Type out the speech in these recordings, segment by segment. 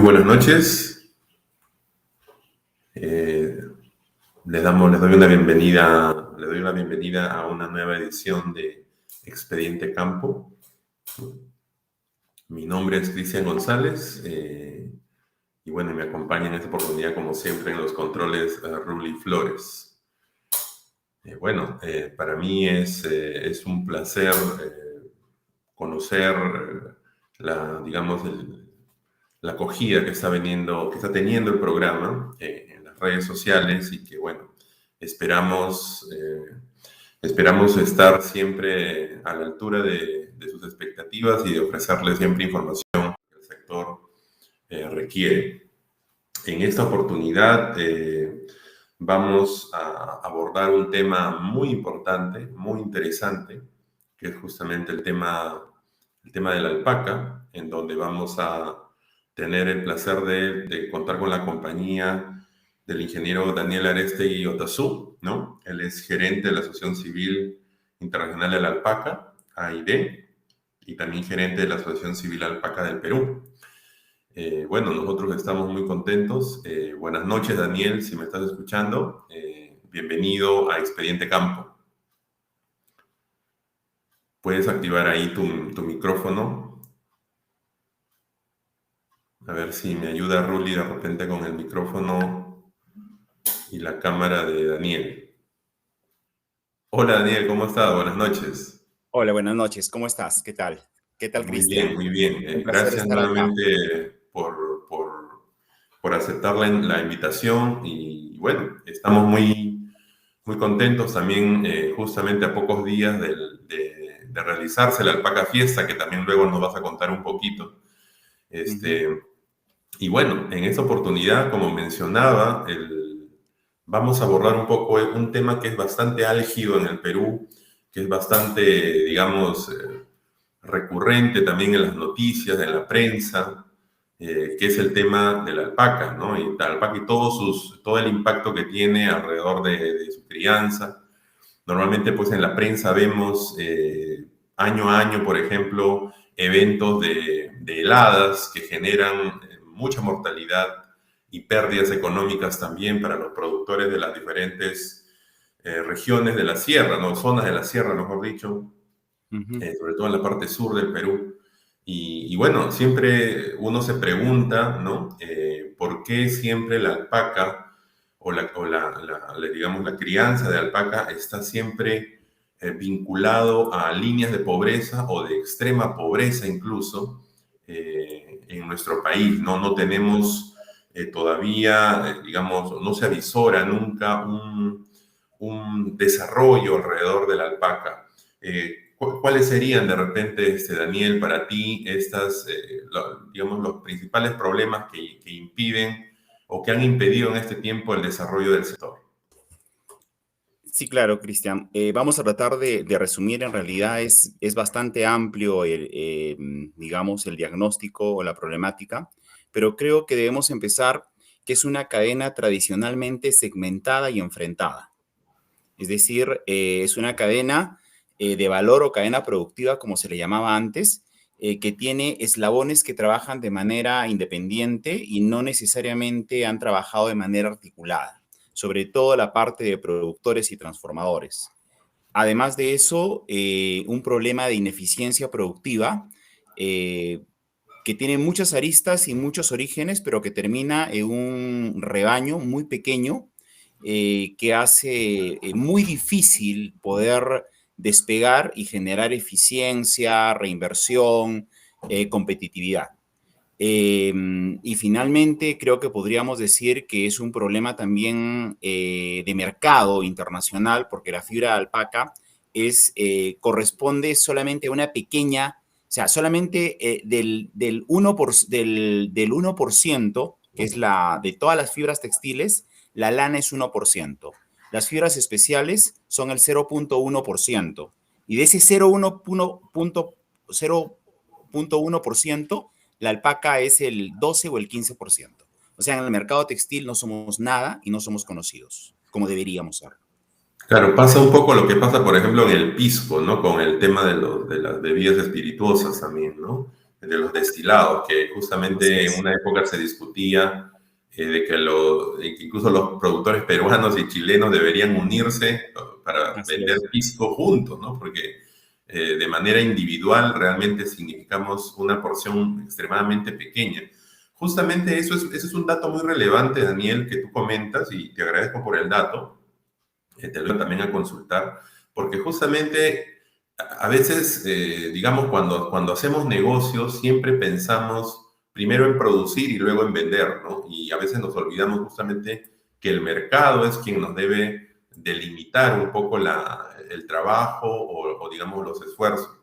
buenas noches. Les doy una bienvenida a una nueva edición de Expediente Campo. Mi nombre es Cristian González y bueno, me acompaña en esta oportunidad, como siempre, en los controles Ruli Flores. Para mí es un placer conocer la acogida que está teniendo el programa en las redes sociales y que, bueno, esperamos estar siempre a la altura de sus expectativas y de ofrecerles siempre información que el sector requiere. En esta oportunidad vamos a abordar un tema muy importante, muy interesante, que es justamente el tema de la alpaca, en donde vamos a tener el placer de contar con la compañía del ingeniero Daniel Arestegui Otazú, ¿no? Él es gerente de la Asociación Civil Internacional de la Alpaca, AID, y también gerente de la Asociación Civil Alpaca del Perú. Nosotros estamos muy contentos. Buenas noches, Daniel, si me estás escuchando. Bienvenido a Expediente Campo. Puedes activar ahí tu micrófono. A ver si me ayuda Ruli de repente con el micrófono y la cámara de Daniel. Hola, Daniel, ¿cómo estás? Buenas noches. Hola, buenas noches. ¿Cómo estás? ¿Qué tal? ¿Qué tal, Cristian? Muy bien. Un placer Gracias estar acá. nuevamente por aceptar la invitación y bueno, estamos muy contentos también justamente a pocos días de realizarse la Alpaca Fiesta, que también luego nos vas a contar un poquito. Y bueno, en esta oportunidad, como mencionaba, vamos a abordar un poco un tema que es bastante álgido en el Perú, que es bastante, digamos, recurrente también en las noticias, en la prensa, que es el tema de la alpaca, ¿no? Y la alpaca y todo el impacto que tiene alrededor de su crianza. Normalmente, pues en la prensa vemos año a año, por ejemplo, eventos de heladas que generan mucha mortalidad y pérdidas económicas también para los productores de las diferentes regiones de la sierra, ¿no? Zonas de la sierra, mejor dicho, sobre todo en la parte sur del Perú. Y bueno, siempre uno se pregunta, ¿no? ¿Por qué siempre la alpaca digamos, la crianza de alpaca está siempre vinculado a líneas de pobreza o de extrema pobreza incluso en nuestro país, ¿no? No tenemos todavía, digamos, no se avisora nunca un desarrollo alrededor de la alpaca. ¿Cuáles serían de repente, Daniel, para ti digamos, los principales problemas que impiden o que han impedido en este tiempo el desarrollo del sector? Sí, claro, Cristian. Vamos a tratar de resumir. En realidad es bastante amplio, digamos, el diagnóstico o la problemática, pero creo que debemos empezar que es una cadena tradicionalmente segmentada y enfrentada. Es decir, es una cadena de valor o cadena productiva, como se le llamaba antes, que tiene eslabones que trabajan de manera independiente y no necesariamente han trabajado de manera articulada, sobre todo la parte de productores y transformadores. Además de eso, un problema de ineficiencia productiva que tiene muchas aristas y muchos orígenes, pero que termina en un rebaño muy pequeño que hace muy difícil poder despegar y generar eficiencia, reinversión, competitividad. Y finalmente, creo que podríamos decir que es un problema también de mercado internacional, porque la fibra de alpaca corresponde solamente a una pequeña, o sea, solamente del 1%, que es de todas las fibras textiles, la lana es 1%. Las fibras especiales son el 0.1%. Y de ese 0.1%, la alpaca es el 12 o el 15%. O sea, en el mercado textil no somos nada y no somos conocidos, como deberíamos ser. Claro, pasa un poco lo que pasa, por ejemplo, en el pisco, ¿no? Con el tema de las bebidas espirituosas también, ¿no? de los destilados, que Así justamente en es, una época se discutía de que incluso los productores peruanos y chilenos deberían unirse para así vender es. pisco juntos, ¿no? Porque de manera individual realmente significamos una porción extremadamente pequeña. Justamente eso es un dato muy relevante, Daniel, que tú comentas y te agradezco por el dato. Te lo voy también a consultar, porque justamente a veces, digamos, cuando hacemos negocios, siempre pensamos primero en producir y luego en vender, ¿no? Y a veces nos olvidamos justamente que el mercado es quien nos debe delimitar un poco el trabajo o, digamos, los esfuerzos.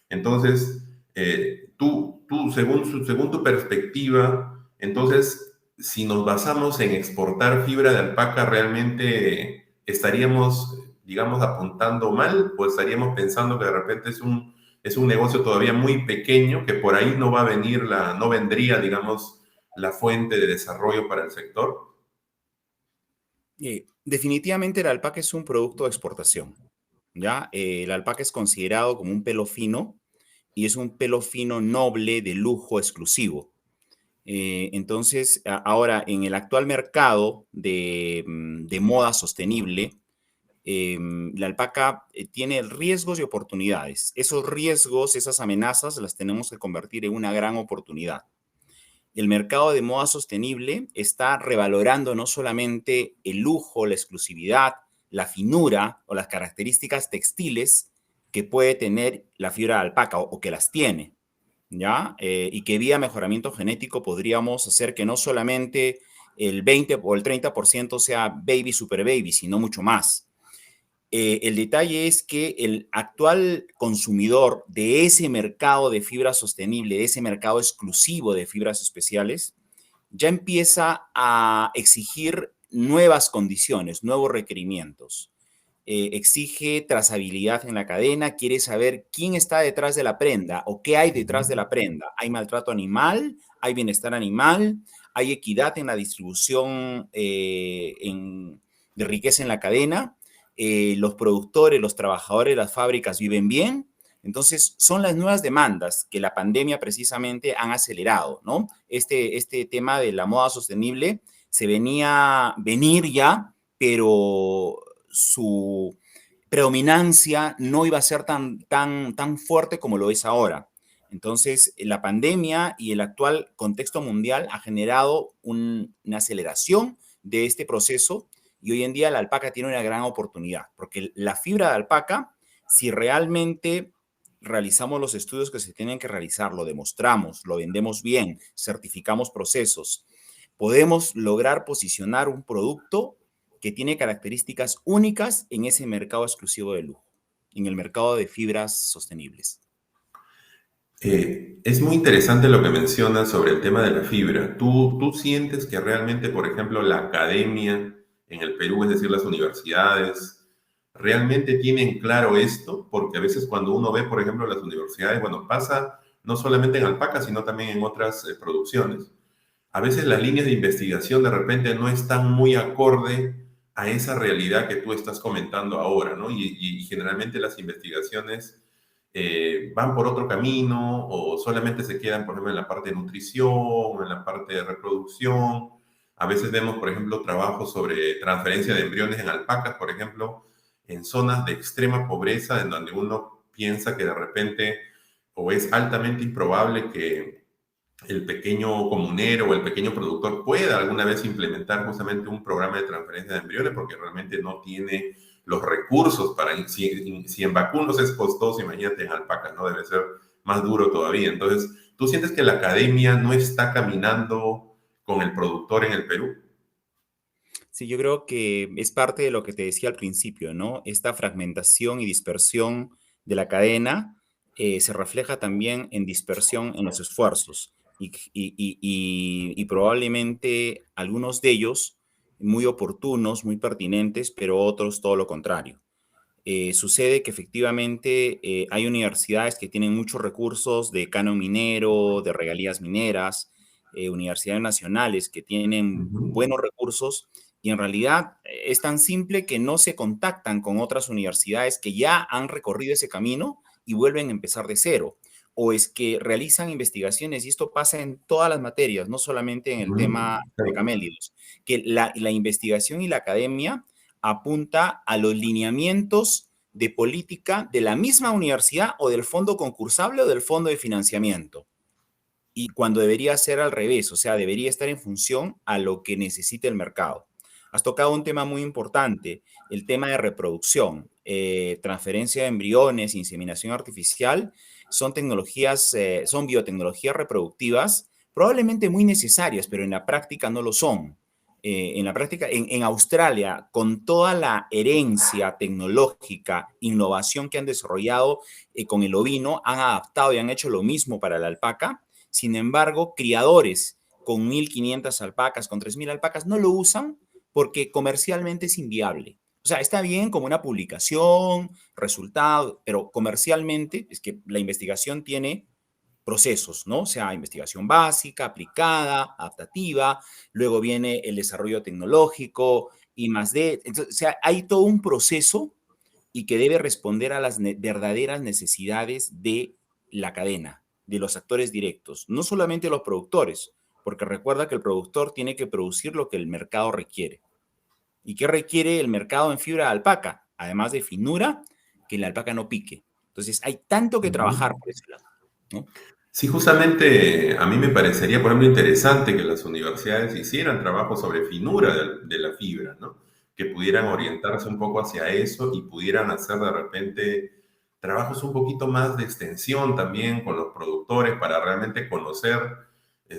Entonces, según tu perspectiva, entonces, si nos basamos en exportar fibra de alpaca, ¿realmente estaríamos, digamos, apuntando mal o estaríamos pensando que de repente es un negocio todavía muy pequeño que por ahí no va a venir no vendría, digamos, la fuente de desarrollo para el sector? Definitivamente la alpaca es un producto de exportación, ¿ya? La alpaca es considerado como un pelo fino y es un pelo fino noble de lujo exclusivo. Entonces, ahora en el actual mercado de moda sostenible, la alpaca tiene riesgos y oportunidades. Esos riesgos, esas amenazas, las tenemos que convertir en una gran oportunidad. El mercado de moda sostenible está revalorando no solamente el lujo, la exclusividad, la finura o las características textiles que puede tener la fibra de alpaca o que las tiene, ¿ya? Y que vía mejoramiento genético podríamos hacer que no solamente el 20 o el 30% sea baby, super baby, sino mucho más. El detalle es que el actual consumidor de ese mercado de fibra sostenible, de ese mercado exclusivo de fibras especiales, ya empieza a exigir nuevas condiciones, nuevos requerimientos. Exige trazabilidad en la cadena, quiere saber quién está detrás de la prenda o qué hay detrás de la prenda. ¿Hay maltrato animal? ¿Hay bienestar animal? ¿Hay equidad en la distribución de riqueza en la cadena? ¿Los productores, los trabajadores de las fábricas viven bien? Entonces, son las nuevas demandas que la pandemia precisamente han acelerado, ¿no? Este tema de la moda sostenible se venía venir ya, pero su predominancia no iba a ser tan fuerte como lo es ahora. Entonces, la pandemia y el actual contexto mundial ha generado una aceleración de este proceso y hoy en día la alpaca tiene una gran oportunidad, porque la fibra de alpaca, si realmente realizamos los estudios que se tienen que realizar, lo demostramos, lo vendemos bien, certificamos procesos, podemos lograr posicionar un producto que tiene características únicas en ese mercado exclusivo de lujo, en el mercado de fibras sostenibles. Es muy interesante lo que mencionas sobre el tema de la fibra. ¿Tú sientes que realmente, por ejemplo, la academia en el Perú, es decir, las universidades, realmente tienen claro esto? Porque a veces cuando uno ve, por ejemplo, las universidades, bueno, pasa no solamente en alpaca, sino también en otras producciones. A veces las líneas de investigación de repente no están muy acorde a esa realidad que tú estás comentando ahora, ¿no? Y generalmente las investigaciones van por otro camino o solamente se quedan, por ejemplo, en la parte de nutrición o en la parte de reproducción. A veces vemos, por ejemplo, trabajos sobre transferencia de embriones en alpacas, por ejemplo, en zonas de extrema pobreza, en donde uno piensa que de repente o es altamente improbable que el pequeño comunero o el pequeño productor pueda alguna vez implementar justamente un programa de transferencia de embriones porque realmente no tiene los recursos para, si en vacunos es costoso, imagínate en alpacas, ¿no? Debe ser más duro todavía. Entonces, ¿tú sientes que la academia no está caminando con el productor en el Perú? Sí, yo creo que es parte de lo que te decía al principio, ¿no? Esta fragmentación y dispersión de la cadena se refleja también en dispersión en los esfuerzos y probablemente algunos de ellos muy oportunos, muy pertinentes, pero otros todo lo contrario. Sucede que efectivamente hay universidades que tienen muchos recursos de canon minero, de regalías mineras, universidades nacionales que tienen Ujú. buenos recursos y en realidad es tan simple que no se contactan con otras universidades que ya han recorrido ese camino y vuelven a empezar de cero. o es que realizan investigaciones, y esto pasa en todas las materias, no solamente en el tema de Claro. camélidos, que la investigación y la academia apunta a los lineamientos de política de la misma universidad o del fondo concursable o del fondo de financiamiento. Y cuando debería ser al revés, o sea, debería estar en función a lo que necesita el mercado. Has tocado un tema muy importante, el tema de reproducción, transferencia de embriones, inseminación artificial, son tecnologías, son biotecnologías reproductivas, probablemente muy necesarias, pero en la práctica no lo son. En la práctica, en Australia, con toda la herencia tecnológica, innovación que han desarrollado con el ovino, han adaptado y han hecho lo mismo para la alpaca. Sin embargo, criadores con 1.500 alpacas, con 3.000 alpacas, no lo usan porque comercialmente es inviable. O sea, está bien como una publicación, resultado, pero comercialmente es que la investigación tiene procesos, ¿no? O sea, investigación básica, aplicada, adaptativa, luego viene el desarrollo tecnológico y más de, entonces, o sea, hay todo un proceso y que debe responder a las verdaderas necesidades de la cadena, de los actores directos, no solamente los productores, porque recuerda que el productor tiene que producir lo que el mercado requiere. ¿Y qué requiere el mercado en fibra de alpaca? Además de finura, que la alpaca no pique. Entonces, hay tanto que trabajar Ujú. por ese lado, ¿no? Sí, justamente a mí me parecería, por ejemplo, interesante que las universidades hicieran trabajo sobre finura de la fibra, ¿no? Que pudieran orientarse un poco hacia eso y pudieran hacer de repente trabajos un poquito más de extensión también con los productores para realmente conocer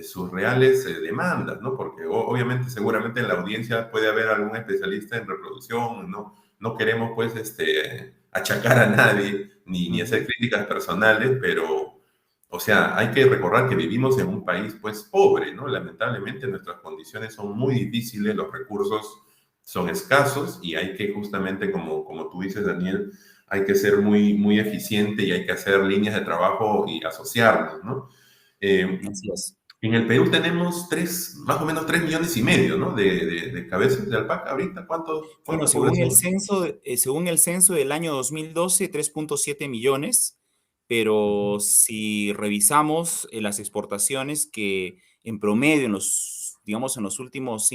sus reales demandas, ¿no? Porque obviamente, seguramente en la audiencia puede haber algún especialista en reproducción, ¿no? No queremos, pues, achacar a nadie ni hacer Ujú. críticas personales, pero o sea, hay que recordar que vivimos en un país pues pobre, ¿no? Lamentablemente nuestras condiciones son muy difíciles, los recursos son escasos y hay que justamente, como tú dices, Daniel, hay que ser muy eficiente y hay que hacer líneas de trabajo y asociarnos, ¿no? Eh, Así es. en el Perú tenemos más o menos 3,5 millones, ¿no? De cabezas de alpaca ahorita. Bueno, ¿Cuánta población? según el censo del año 2012, 3.7 millones, pero si revisamos las exportaciones que en promedio en los, digamos, en los últimos,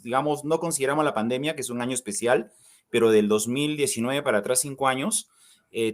digamos, no consideramos la pandemia, que es un año especial, pero del 2019 para atrás, 5 años,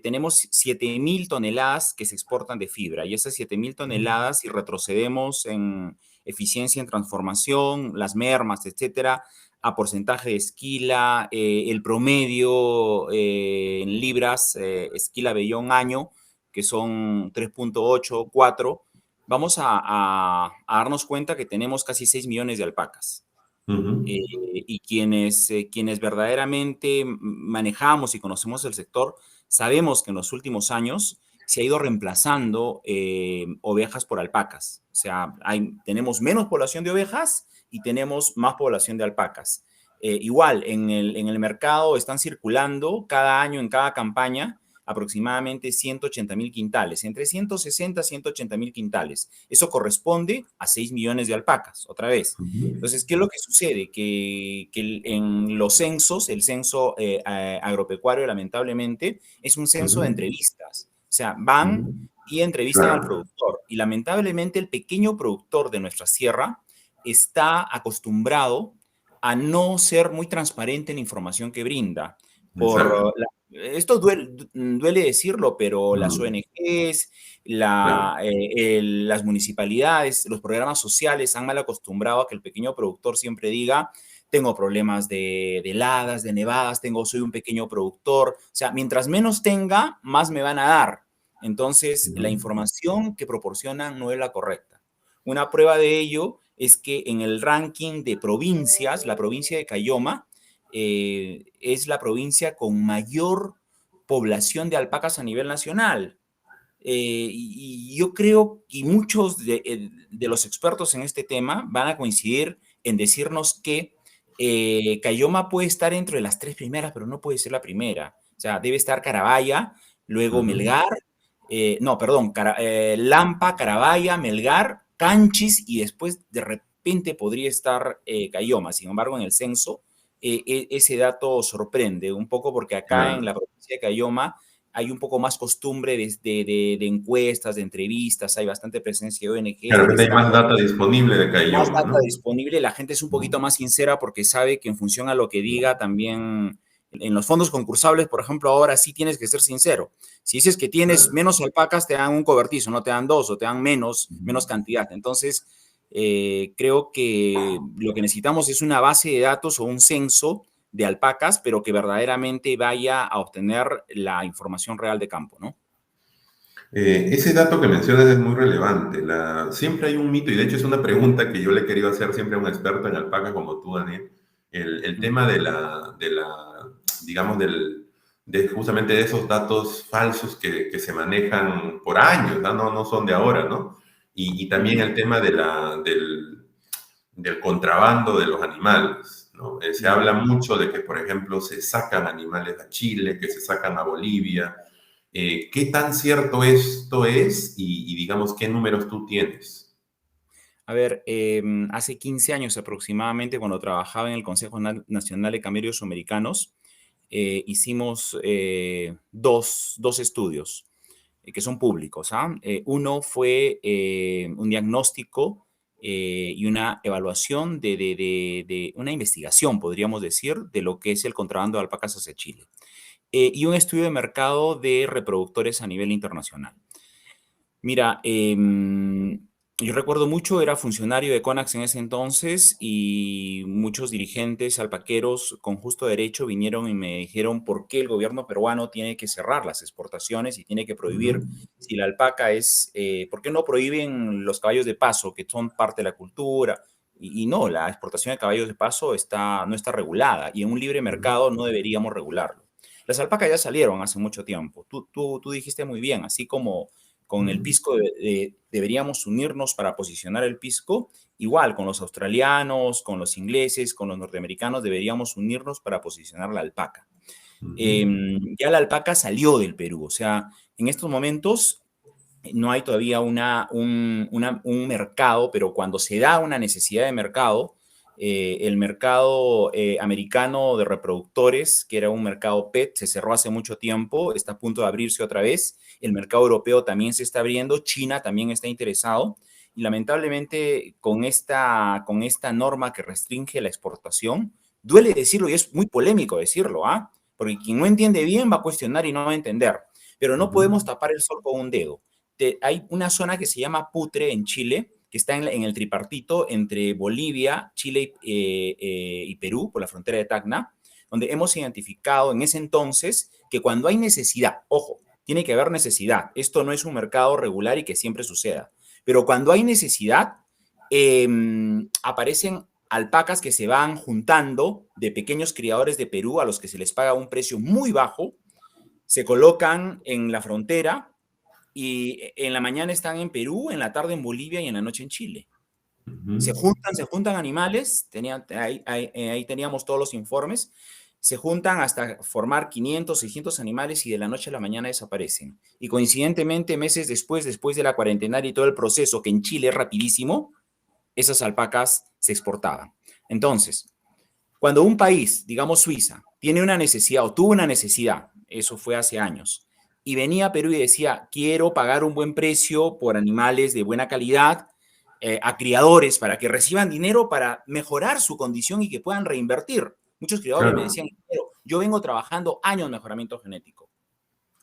tenemos 7.000 toneladas que se exportan de fibra y esas 7.000 toneladas, si retrocedemos en eficiencia en transformación, las mermas, etcétera, a porcentaje de esquila, el promedio en libras, esquila vellón año, que son 3.8, 4, vamos a darnos cuenta que tenemos casi 6 millones de alpacas. Ujú, Y quienes verdaderamente manejamos y conocemos el sector, sabemos que en los últimos años se ha ido reemplazando ovejas por alpacas. O sea, tenemos menos población de ovejas y tenemos más población de alpacas. Igual, en el mercado están circulando cada año, en cada campaña, aproximadamente 180.000 quintales, entre 160 y 180.000 quintales. Eso corresponde a 6 millones de alpacas, otra vez. ujú, Entonces, ¿qué es lo que sucede? Que en los censos, el censo agropecuario, lamentablemente, es un censo de ujú, entrevistas. O sea, van ujú. y entrevistan al Claro. productor. Y lamentablemente, el pequeño productor de nuestra sierra está acostumbrado a no ser muy transparente en la información que brinda. Exacto. Esto duele decirlo, pero las Mm, ONGs, claro. las municipalidades, los programas sociales han mal acostumbrado a que el pequeño productor siempre diga, tengo problemas de heladas, de nevadas, soy un pequeño productor. O sea, mientras menos tenga, más me van a dar. Entonces, la Ujú, información que proporcionan no es la correcta. Una prueba de ello es que en el ranking de provincias, la provincia de Cayoma es la provincia con mayor población de alpacas a nivel nacional. Y yo creo que muchos de los expertos en este tema van a coincidir en decirnos que Cayoma puede estar entre las tres primeras, pero no puede ser la primera. O sea, debe estar Carabaya, luego ujú, Melgar, no, perdón, Lampa, Carabaya, Melgar, Canchis y después de repente podría estar Cayoma. Sin embargo, en el censo ese dato sorprende un poco porque acá en claro. la provincia de Cayoma hay un poco más costumbre de encuestas, de entrevistas, hay bastante presencia de ONGs Claro, que que hay están más data disponible de cada más idioma, data ¿no? disponible, la gente es un poquito más sincera porque sabe que en función a lo que diga también en los fondos concursables, por ejemplo, ahora sí tienes que ser sincero. Si dices que tienes Claro. menos alpacas, te dan un cobertizo, no te dan dos o te dan Ujú. menos cantidad. Entonces, creo que lo que necesitamos es una base de datos o un censo de alpacas, pero que verdaderamente vaya a obtener la información real de campo, ¿no? Ese dato que mencionas es muy relevante. Siempre hay un mito, y de hecho es una pregunta que yo le he querido hacer siempre a un experto en alpaca como tú, Daniel. El tema digamos, justamente de esos datos falsos que se manejan por años, ¿no? No son de ahora, ¿no? Y también Ujú, el tema del contrabando de los animales, ¿no? Se ujú. habla mucho de que, por ejemplo, se sacan animales a Chile, que se sacan a Bolivia. ¿Qué tan cierto esto es y digamos, qué números tú tienes? A ver, hace 15 años aproximadamente, cuando trabajaba en el Consejo Nacional de Camerios Americanos, hicimos dos estudios que son públicos. ¿Ah? Uno fue un diagnóstico y una evaluación de una investigación, podríamos decir, de lo que es el contrabando de alpacas hacia Chile. Y un estudio de mercado de reproductores a nivel internacional. Mira, yo recuerdo mucho, era funcionario de CONAX en ese entonces y muchos dirigentes alpaqueros con justo derecho vinieron y me dijeron por qué el gobierno peruano tiene que cerrar las exportaciones y tiene que prohibir, Ujú, si la alpaca es, ¿por qué no prohíben los caballos de paso, que son parte de la cultura? Y no, la exportación de caballos de paso no está regulada y en un libre ujú, mercado no deberíamos regularlo. Las alpacas ya salieron hace mucho tiempo. Tú dijiste muy bien, así como con el ujú, pisco deberíamos unirnos para posicionar el pisco. Igual, con los australianos, con los ingleses, con los norteamericanos, deberíamos unirnos para posicionar la alpaca. ujú. Ya la alpaca salió del Perú, o sea, en estos momentos no hay todavía un mercado, pero cuando se da una necesidad de mercado, el mercado americano de reproductores, que era un mercado PET, se cerró hace mucho tiempo, está a punto de abrirse otra vez. El mercado europeo también se está abriendo, China también está interesado. Y lamentablemente con esta norma que restringe la exportación, duele decirlo y es muy polémico decirlo, ¿ah? Porque quien no entiende bien va a cuestionar y no va a entender. Pero no Ujú, podemos tapar el sol con un dedo. Hay una zona que se llama Putre en Chile, que está en el tripartito entre Bolivia, Chile y Perú, por la frontera de Tacna, donde hemos identificado en ese entonces que cuando hay necesidad, ojo, tiene que haber necesidad, esto no es un mercado regular y que siempre suceda, pero cuando hay necesidad, eh, aparecen alpacas que se van juntando de pequeños criadores de Perú a los que se les paga un precio muy bajo, se colocan en la frontera y en la mañana están en Perú, en la tarde en Bolivia y en la noche en Chile. ujú. Se juntan animales, ahí teníamos todos los informes, se juntan hasta formar 500, 600 animales y de la noche a la mañana desaparecen. Y coincidentemente, meses después, después de la cuarentenaria y todo el proceso, que en Chile es rapidísimo, esas alpacas se exportaban. Entonces, cuando un país, digamos Suiza, tiene una necesidad o tuvo una necesidad, eso fue hace años, y venía a Perú y decía, quiero pagar un buen precio por animales de buena calidad a criadores para que reciban dinero para mejorar su condición y que puedan reinvertir. Muchos criadores me Claro, decían, yo vengo trabajando años en mejoramiento genético.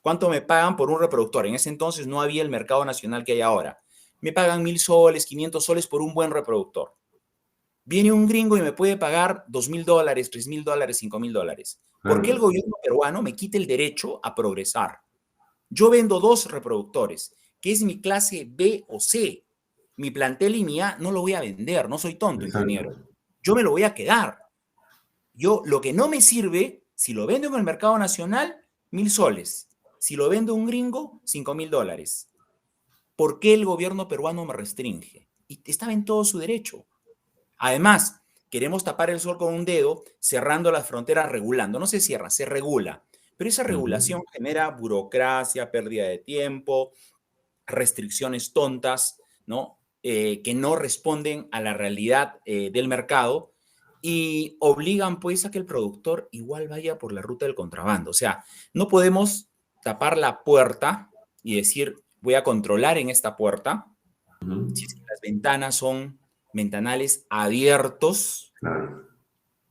¿Cuánto me pagan por un reproductor? En ese entonces no había el mercado nacional que hay ahora. Me pagan 1.000 soles, 500 soles por un buen reproductor. Viene un gringo y me puede pagar $2.000, $3.000, $5.000. ¿Por qué el claro, gobierno peruano me quita el derecho a progresar? Yo vendo dos reproductores, que es mi clase B o C. Mi plantel y mi A no lo voy a vender, no soy tonto, exacto. ingeniero. Yo me lo voy a quedar. Yo, lo que no me sirve, si lo vendo en el mercado nacional, 1.000 soles. Si lo vendo a un gringo, $5.000. ¿Por qué el gobierno peruano me restringe? Y estaba en todo su derecho. Además, queremos tapar el sol con un dedo, cerrando las fronteras, regulando. No se cierra, se regula. Pero esa Ujú. regulación genera burocracia, pérdida de tiempo, restricciones tontas, ¿no? Que no responden a la realidad del mercado y obligan pues a que el productor igual vaya por la ruta del contrabando. O sea, no podemos tapar la puerta y decir, voy a controlar en esta puerta, si es que las ventanas son ventanales abiertos Claro.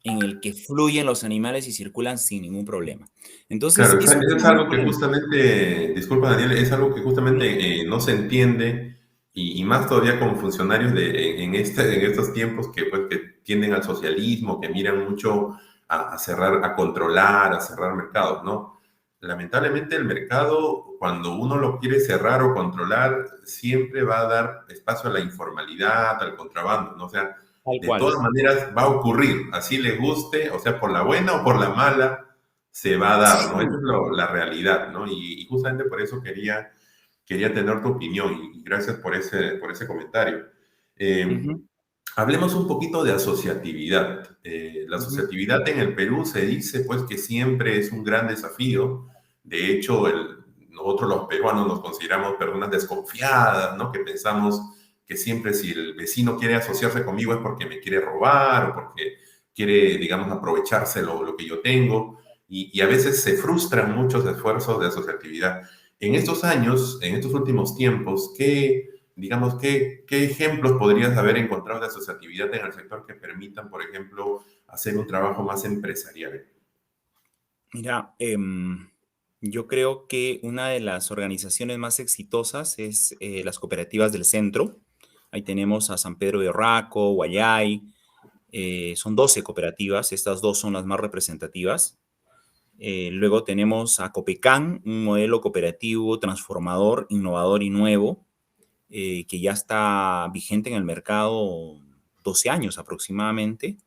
en el que fluyen los animales y circulan sin ningún problema. Entonces, Claro, es un eso es tema muy algo que polémico. justamente, disculpa Daniel, es algo que Ujú, justamente no se entiende y más todavía con funcionarios en estos tiempos que, pues, que tienden al socialismo, que miran mucho a cerrar, a controlar, a cerrar mercados, ¿no? Lamentablemente el mercado, cuando uno lo quiere cerrar o controlar, siempre va a dar espacio a la informalidad, al contrabando, ¿no? O sea, tal de cual. todas maneras va a ocurrir, así le guste, o sea, por la buena o por la mala se va a dar, ¿no? Esa es la realidad, ¿no? Y justamente por eso quería tener tu opinión y gracias por ese comentario. Eh, Ujú, Hablemos un poquito de asociatividad. La ujú. asociatividad en el Perú se dice pues que siempre es un gran desafío. De hecho, nosotros los peruanos nos consideramos personas desconfiadas, ¿no? Que pensamos que siempre si el vecino quiere asociarse conmigo es porque me quiere robar o porque quiere, digamos, aprovecharse lo que yo tengo. Y a veces se frustran muchos esfuerzos de asociatividad. En estos años, en estos últimos tiempos, digamos, qué ejemplos podrías haber encontrado de asociatividad en el sector que permitan, por ejemplo, hacer un trabajo más empresarial? Mira, yo creo que una de las organizaciones más exitosas es las cooperativas del centro. Ahí tenemos a San Pedro de Orraco, Guayay, son 12 cooperativas, estas dos son las más representativas. Luego tenemos a Copecán, un modelo cooperativo transformador, innovador y nuevo, que ya está vigente en el mercado 12 años aproximadamente.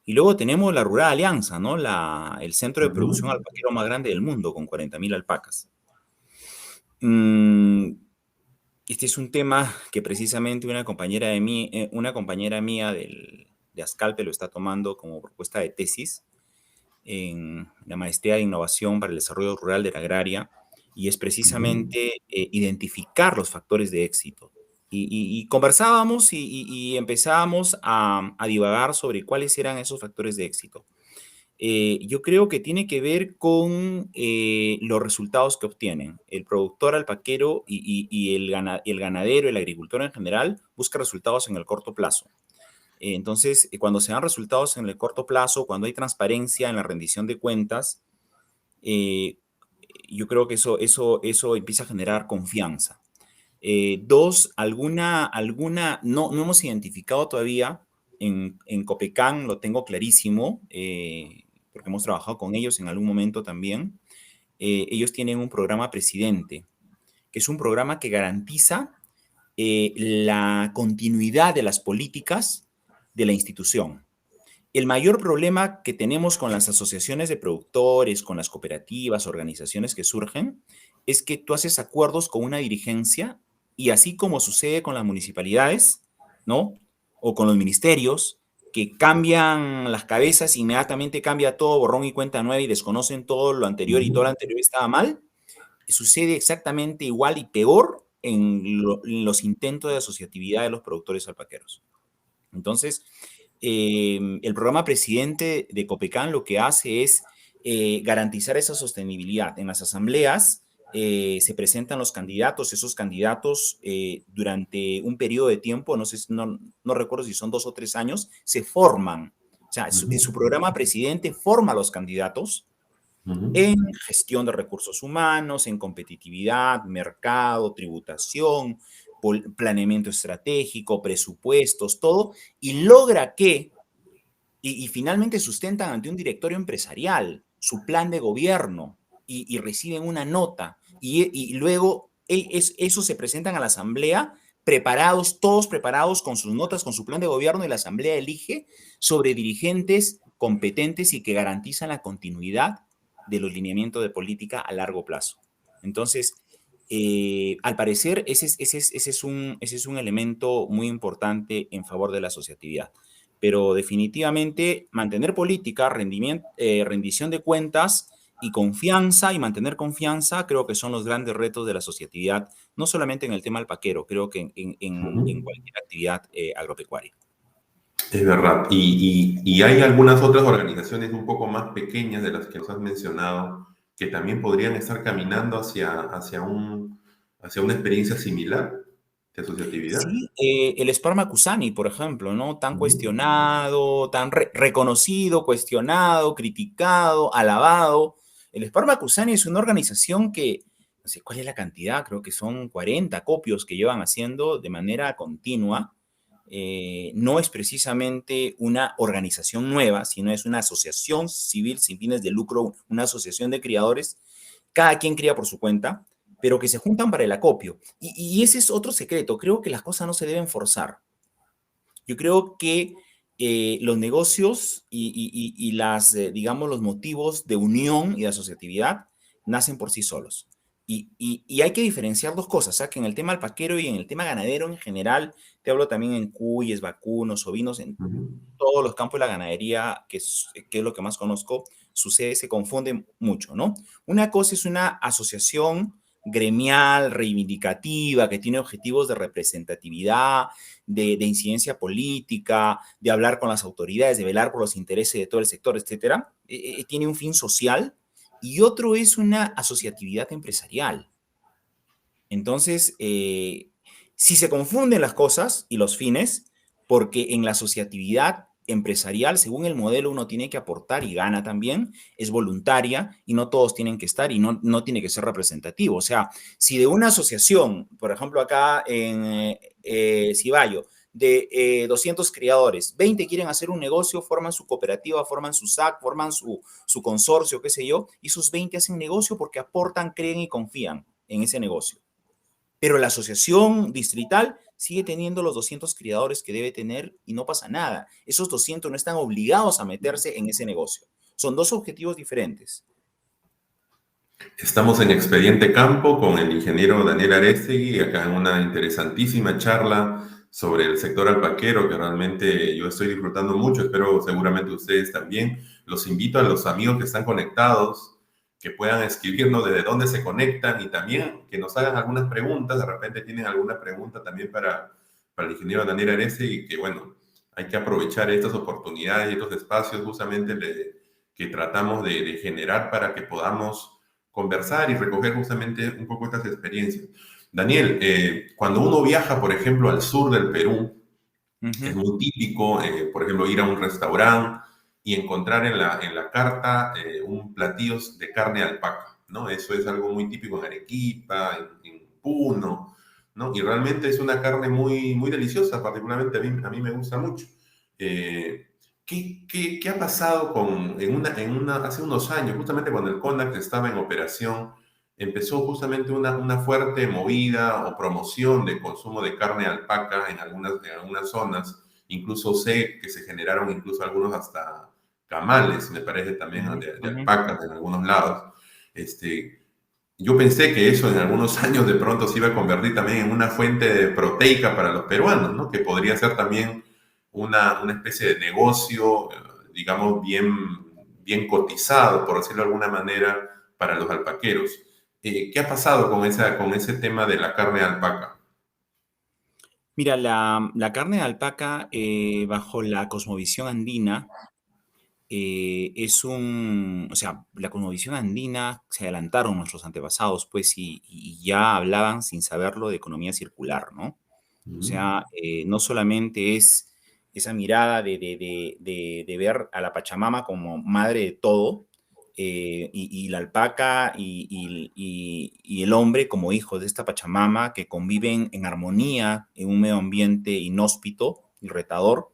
Y luego tenemos la Rural Alianza, ¿no? El centro de producción Ujú, alpaquero más grande del mundo, con 40.000 alpacas. Mm, este es un tema que precisamente una compañera mía de Ascalpe lo está tomando como propuesta de tesis en la maestría de innovación para el desarrollo rural de la agraria, y es ujú, precisamente identificar los factores de éxito. Y conversábamos y empezábamos a divagar sobre cuáles eran esos factores de éxito. Yo creo que tiene que ver con los resultados que obtienen. El productor alpaquero y el ganadero, el agricultor en general, busca resultados en el corto plazo. Entonces, cuando se dan resultados en el corto plazo, cuando hay transparencia en la rendición de cuentas, eh, yo creo que eso empieza a generar confianza. Dos, no hemos identificado todavía, en Copecán lo tengo clarísimo, porque hemos trabajado con ellos en algún momento también. Ellos tienen un programa Presidente, que es un programa que garantiza la continuidad de las políticas de la institución. El mayor problema que tenemos con las asociaciones de productores, con las cooperativas, organizaciones que surgen, es que tú haces acuerdos con una dirigencia y así como sucede con las municipalidades, ¿no? O con los ministerios, que cambian las cabezas, inmediatamente cambia todo, borrón y cuenta nueva y desconocen todo lo anterior y todo lo ujú. anterior estaba mal, sucede exactamente igual y peor en los intentos de asociatividad de los productores alpaqueros. Entonces, el programa Presidente de Copecán lo que hace es garantizar esa sostenibilidad. En las asambleas se presentan los candidatos, esos candidatos durante un periodo de tiempo, no recuerdo si son 2 o 3 años, se forman. O sea, su Ujú, programa Presidente forma a los candidatos ujú, en gestión de recursos humanos, en competitividad, mercado, tributación, planeamiento estratégico, presupuestos, todo, y logra y finalmente sustentan ante un directorio empresarial su plan de gobierno y reciben una nota y luego eso se presentan a la asamblea preparados, todos preparados con sus notas, con su plan de gobierno y la asamblea elige sobre dirigentes competentes y que garantizan la continuidad de los lineamientos de política a largo plazo. Entonces, al parecer, ese es un elemento muy importante en favor de la asociatividad, pero definitivamente mantener política, rendición de cuentas y confianza y mantener confianza creo que son los grandes retos de la asociatividad, no solamente en el tema alpaquero, creo que en ujú. cualquier actividad agropecuaria. Es verdad. Y hay algunas otras organizaciones un poco más pequeñas de las que nos has mencionado que también podrían estar caminando hacia una experiencia similar de asociatividad. Sí, el Spartacusani, por ejemplo, ¿no? Tan Ujú. cuestionado, tan reconocido, cuestionado, criticado, alabado. El Spartacusani es una organización que, no sé cuál es la cantidad, creo que son 40 copios que llevan haciendo de manera continua. No es precisamente una organización nueva, sino es una asociación civil sin fines de lucro, una asociación de criadores. Cada quien cría por su cuenta, pero que se juntan para el acopio. Y ese es otro secreto. Creo que las cosas no se deben forzar. Yo creo que los negocios y las, digamos, los motivos de unión y de asociatividad nacen por sí solos. Y hay que diferenciar dos cosas, ¿sabes? Que en el tema alpaquero y en el tema ganadero en general, te hablo también en cuyes, vacunos, ovinos, en Ujú. todos los campos de la ganadería, que es lo que más conozco, sucede, se confunde mucho, ¿no? Una cosa es una asociación gremial, reivindicativa, que tiene objetivos de representatividad, de incidencia política, de hablar con las autoridades, de velar por los intereses de todo el sector, etcétera. Tiene un fin social. Y otro es una asociatividad empresarial. Entonces, si se confunden las cosas y los fines, porque en la asociatividad empresarial, según el modelo, uno tiene que aportar y gana también, es voluntaria y no todos tienen que estar y no tiene que ser representativo. O sea, si de una asociación, por ejemplo, acá en Cibayo, de 200 criadores, 20 quieren hacer un negocio, forman su cooperativa, forman su SAC, forman su consorcio, qué sé yo, y esos 20 hacen negocio porque aportan, creen y confían en ese negocio. Pero la asociación distrital sigue teniendo los 200 criadores que debe tener y no pasa nada. Esos 200 no están obligados a meterse en ese negocio. Son dos objetivos diferentes. Estamos en Expediente Campo con el ingeniero Daniel Arestegui, acá en una interesantísima charla sobre el sector alpaquero que realmente yo estoy disfrutando mucho, espero seguramente ustedes también. Los invito a los amigos que están conectados, que puedan escribirnos desde dónde se conectan y también que nos hagan algunas preguntas, de repente tienen alguna pregunta también para el ingeniero Daniel Arestegui, que bueno, hay que aprovechar estas oportunidades y estos espacios justamente que tratamos de generar para que podamos conversar y recoger justamente un poco estas experiencias. Daniel, cuando uno viaja, por ejemplo, al sur del Perú, Uh -huh. es muy típico, por ejemplo, ir a un restaurante y encontrar en la carta un platillo de carne de alpaca, ¿no? Eso es algo muy típico en Arequipa, en Puno, ¿no? Y realmente es una carne muy, muy deliciosa, particularmente a mí me gusta mucho. Eh, ¿qué ha pasado hace unos años, justamente cuando el CONAC estaba en operación, empezó justamente una fuerte movida o promoción de consumo de carne de alpaca en algunas zonas? Incluso sé que se generaron incluso algunos hasta camales, me parece Uh también -huh. de Uh -huh. alpacas en algunos lados. Este, yo pensé que eso en algunos años de pronto se iba a convertir también en una fuente proteica para los peruanos, ¿no? Que podría ser también una especie de negocio, digamos, bien cotizado, por decirlo de alguna manera, para los alpaqueros. ¿Qué ha pasado con ese tema de la carne de alpaca? Mira, la carne de alpaca, bajo la cosmovisión andina, o sea, la cosmovisión andina se adelantaron nuestros antepasados, pues, y ya hablaban sin saberlo de economía circular, ¿no? O Mm. sea, no solamente es esa mirada de ver a la Pachamama como madre de todo, y la alpaca y el hombre como hijos de esta Pachamama que conviven en armonía en un medio ambiente inhóspito y retador,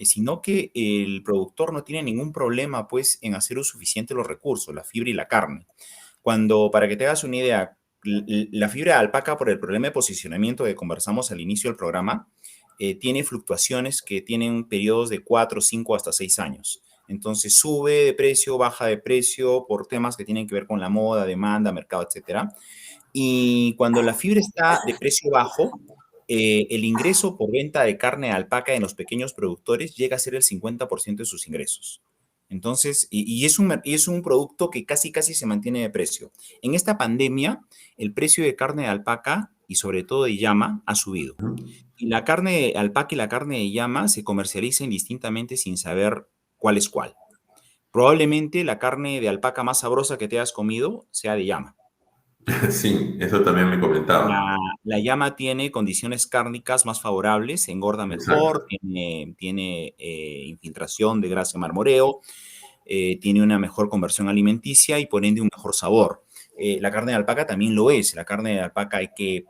sino que el productor no tiene ningún problema, pues, en hacer lo suficiente los recursos, la fibra y la carne. Cuando, para que te hagas una idea, la fibra de alpaca, por el problema de posicionamiento que conversamos al inicio del programa, tiene fluctuaciones que tienen periodos de 4, 5 hasta 6 años. Entonces sube de precio, baja de precio por temas que tienen que ver con la moda, demanda, mercado, etcétera. Y cuando la fibra está de precio bajo, el ingreso por venta de carne de alpaca en los pequeños productores llega a ser el 50% de sus ingresos. Entonces, y es un producto que casi casi se mantiene de precio. En esta pandemia, el precio de carne de alpaca y sobre todo de llama ha subido. Y la carne de alpaca y la carne de llama se comercializan indistintamente sin saber cuál es cuál. Probablemente la carne de alpaca más sabrosa que te hayas comido sea de llama. Sí, eso también me comentaba. La llama tiene condiciones cárnicas más favorables, engorda mejor, Exacto. tiene infiltración de grasa de marmoreo, tiene una mejor conversión alimenticia y por ende un mejor sabor. La carne de alpaca también lo es. La carne de alpaca eh,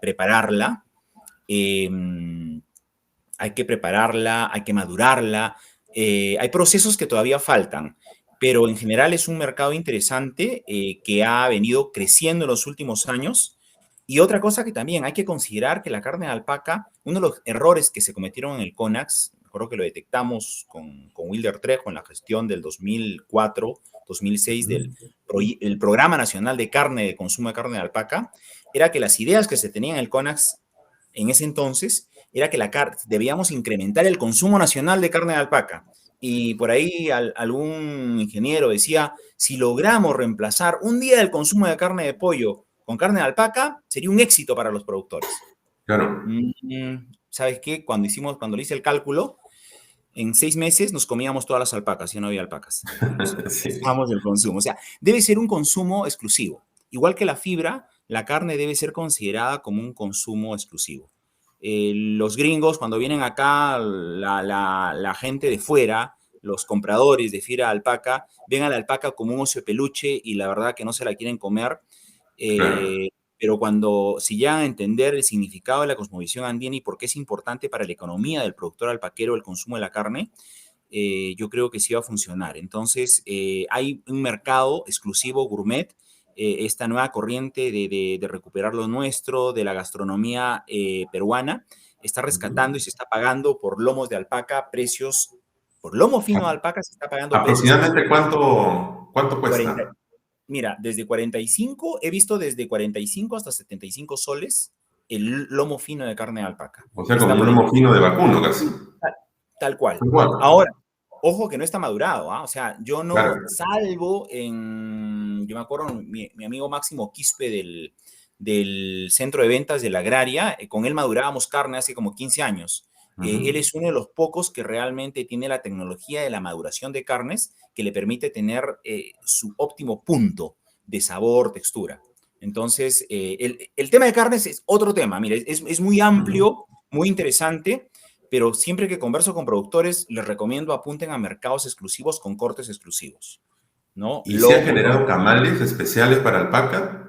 hay que madurarla. Hay procesos que todavía faltan, pero en general es un mercado interesante que ha venido creciendo en los últimos años. Y otra cosa que también hay que considerar que la carne de alpaca, uno de los errores que se cometieron en el CONAX, me acuerdo que lo detectamos con Wilder Trejo en la gestión del 2004-2006 del el Programa Nacional de Carne, de Consumo de Carne de Alpaca, era que las ideas que se tenían en el CONAX en ese entonces era que debíamos incrementar el consumo nacional de carne de alpaca. Y por ahí algún ingeniero decía, si logramos reemplazar un día del consumo de carne de pollo con carne de alpaca, sería un éxito para los productores. Claro. ¿Sabes qué? Cuando le hice el cálculo, en 6 meses nos comíamos todas las alpacas, ya no había alpacas. Nos Sí, pasamos del consumo. O sea, debe ser un consumo exclusivo. Igual que la fibra, la carne debe ser considerada como un consumo exclusivo. Los gringos, cuando vienen acá, la gente de fuera, los compradores de fibra de alpaca, ven a la alpaca como un oso de peluche y la verdad que no se la quieren comer. claro. Eh, pero cuando si llegan a entender el significado de la cosmovisión andina y por qué es importante para la economía del productor alpaquero el consumo de la carne, yo creo que sí va a funcionar. Entonces, hay un mercado exclusivo gourmet, esta nueva corriente de recuperar lo nuestro, de la gastronomía peruana, está rescatando y Ujú. se está pagando por lomos de alpaca precios, por lomo fino de alpaca se está pagando precios que Aproximadamente cuánto 40, cuesta. mira, desde 45, he visto desde 45 hasta 75 soles el lomo fino de carne de alpaca. O sea, como Está un por ahí. lomo fino de vacuno casi. Sí, tal cual. Igual. Ahora, ojo que no está madurado, ¿ah? O sea, yo no Claro. salvo yo me acuerdo, mi amigo Máximo Quispe del centro de ventas de la agraria, con él madurábamos carne hace como 15 años. Él Ujú. es uno de los pocos que realmente tiene la tecnología de la maduración de carnes que le permite tener su óptimo punto de sabor, textura. Entonces, el tema de carnes es otro tema, mire, es muy Ujú. amplio, muy interesante, pero siempre que converso con productores, les recomiendo apunten a mercados exclusivos con cortes exclusivos, ¿no? ¿Y se han Lomo, generado camales especiales para alpaca?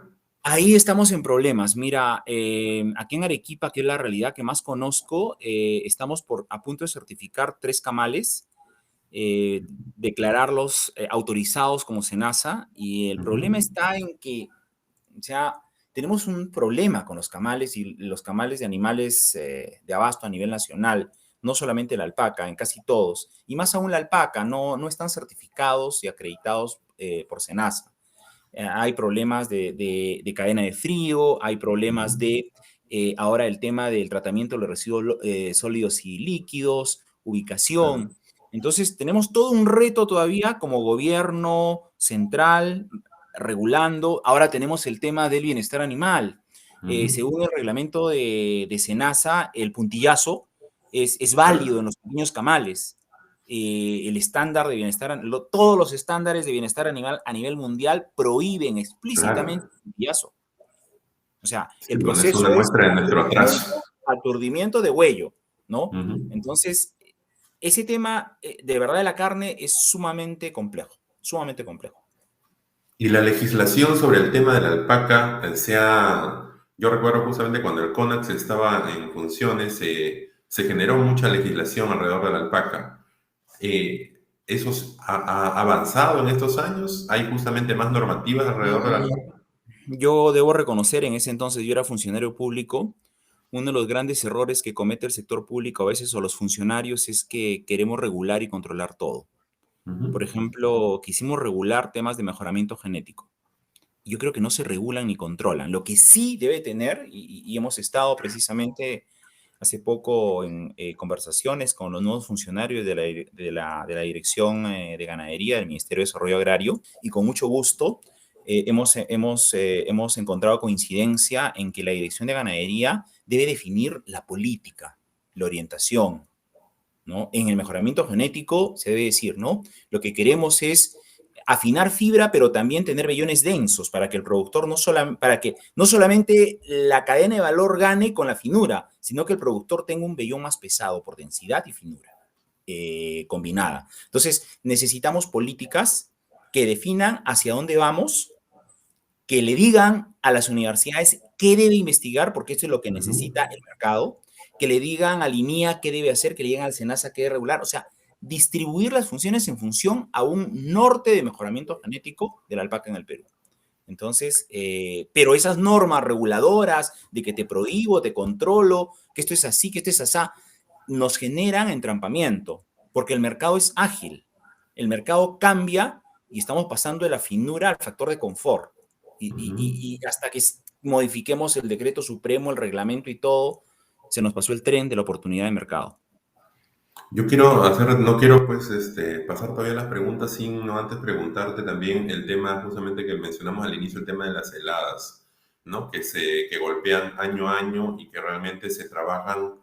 ahí estamos en problemas. Mira, aquí en Arequipa, que es la realidad que más conozco, estamos a punto de certificar 3 camales, declararlos autorizados como SENASA, y el Ujú. problema está en que, o sea, tenemos un problema con los camales y los camales de animales de abasto a nivel nacional, no solamente la alpaca, en casi todos, y más aún la alpaca, no están certificados y acreditados por SENASA. Hay problemas de cadena de frío, hay problemas Ujú. de ahora el tema del tratamiento de los residuos sólidos y líquidos, Claro. ubicación. Entonces, tenemos todo un reto todavía como gobierno central regulando. Ahora tenemos el tema del bienestar animal. Ujú. Según el reglamento de SENASA, el puntillazo es válido Claro. en los pequeños camales. El estándar de bienestar, todos los estándares de bienestar animal a nivel mundial prohíben explícitamente Claro. el puntillazo. O sea, el Sí, bueno, es una proceso es muestra de nuestro atraso. aturdimiento de huello, ¿no? Ujú. Entonces, ese tema de verdad de la carne es sumamente complejo, sumamente complejo. Y la legislación sobre el tema de la alpaca, yo recuerdo justamente cuando el CONAX estaba en funciones, se generó mucha legislación alrededor de la alpaca. ¿Eso ha avanzado en estos años? ¿Hay justamente más normativas alrededor de la Mm, alpaca? Yo debo reconocer, en ese entonces yo era funcionario público, uno de los grandes errores que comete el sector público a veces o los funcionarios es que queremos regular y controlar todo. Por Ujú. ejemplo, quisimos regular temas de mejoramiento genético. Yo creo que no se regulan ni controlan. Lo que sí debe tener, y hemos estado precisamente hace poco en conversaciones con los nuevos funcionarios de la Dirección de Ganadería del Ministerio de Desarrollo Agrario, y con mucho gusto hemos encontrado coincidencia en que la Dirección de Ganadería debe definir la política, la orientación, ¿no? En el mejoramiento genético se debe decir, ¿no? Lo que queremos es afinar fibra, pero también tener vellones densos para que el productor para que no solamente la cadena de valor gane con la finura, sino que el productor tenga un vellón más pesado por densidad y finura combinada. Entonces, necesitamos políticas que definan hacia dónde vamos, que le digan a las universidades qué debe investigar, porque eso es lo que necesita el mercado, que le digan al INIA qué debe hacer, que le digan al SENASA qué debe regular, o sea, distribuir las funciones en función a un norte de mejoramiento genético de la alpaca en el Perú. Entonces, pero esas normas reguladoras de que te prohíbo, te controlo, que esto es así, que esto es así, nos generan entrampamiento, porque el mercado es ágil, el mercado cambia y estamos pasando de la finura al factor de confort. Y hasta que modifiquemos el decreto supremo, el reglamento y todo, se nos pasó el tren de la oportunidad de mercado. Yo quiero hacer, no quiero pues pasar todavía las preguntas sin no antes preguntarte también el tema justamente que mencionamos al inicio, el tema de las heladas, ¿no? Que golpean año a año y que realmente se trabajan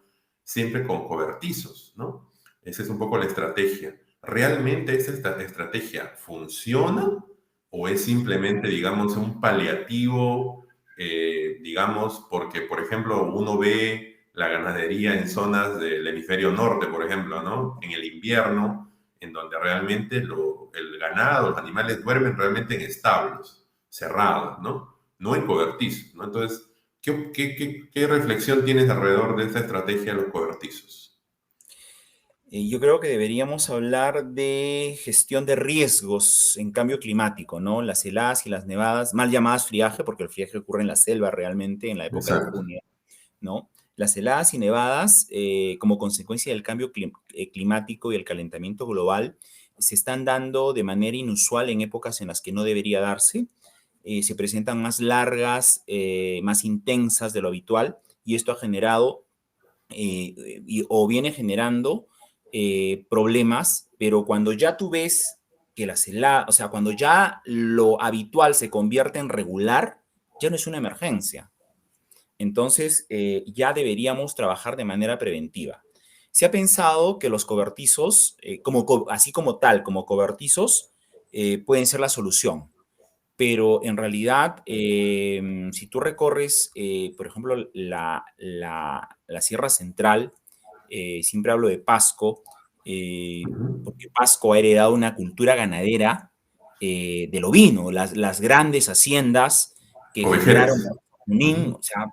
siempre con cobertizos, ¿no? Esa es un poco la estrategia. ¿Realmente esta estrategia funciona o es simplemente, digamos, un paliativo, digamos, porque, por ejemplo, uno ve la ganadería en zonas del hemisferio norte, por ejemplo, ¿no? En el invierno, en donde realmente el ganado, los animales duermen realmente en establos, cerrados, ¿no? No en cobertizos, ¿no? Entonces, ¿qué reflexión tienes alrededor de esta estrategia de los cobertizos? Yo creo que deberíamos hablar de gestión de riesgos en cambio climático, ¿no? Las heladas y las nevadas, mal llamadas friaje, porque el friaje ocurre en la selva realmente, en la época de Exacto. junio, ¿no? Las heladas y nevadas, como consecuencia del cambio climático y el calentamiento global, se están dando de manera inusual en épocas en las que no debería darse. Se presentan más largas, más intensas de lo habitual, y esto ha generado o viene generando problemas, pero cuando ya tú ves que o sea, cuando ya lo habitual se convierte en regular, ya no es una emergencia. Entonces, ya deberíamos trabajar de manera preventiva. Se ha pensado que los cobertizos, así como tal, como cobertizos, pueden ser la solución. Pero en realidad, si tú recorres, por ejemplo, la Sierra Central, siempre hablo de Pasco, porque Pasco ha heredado una cultura ganadera del ovino, las grandes haciendas que generaron Ovejeras. Junín, o sea,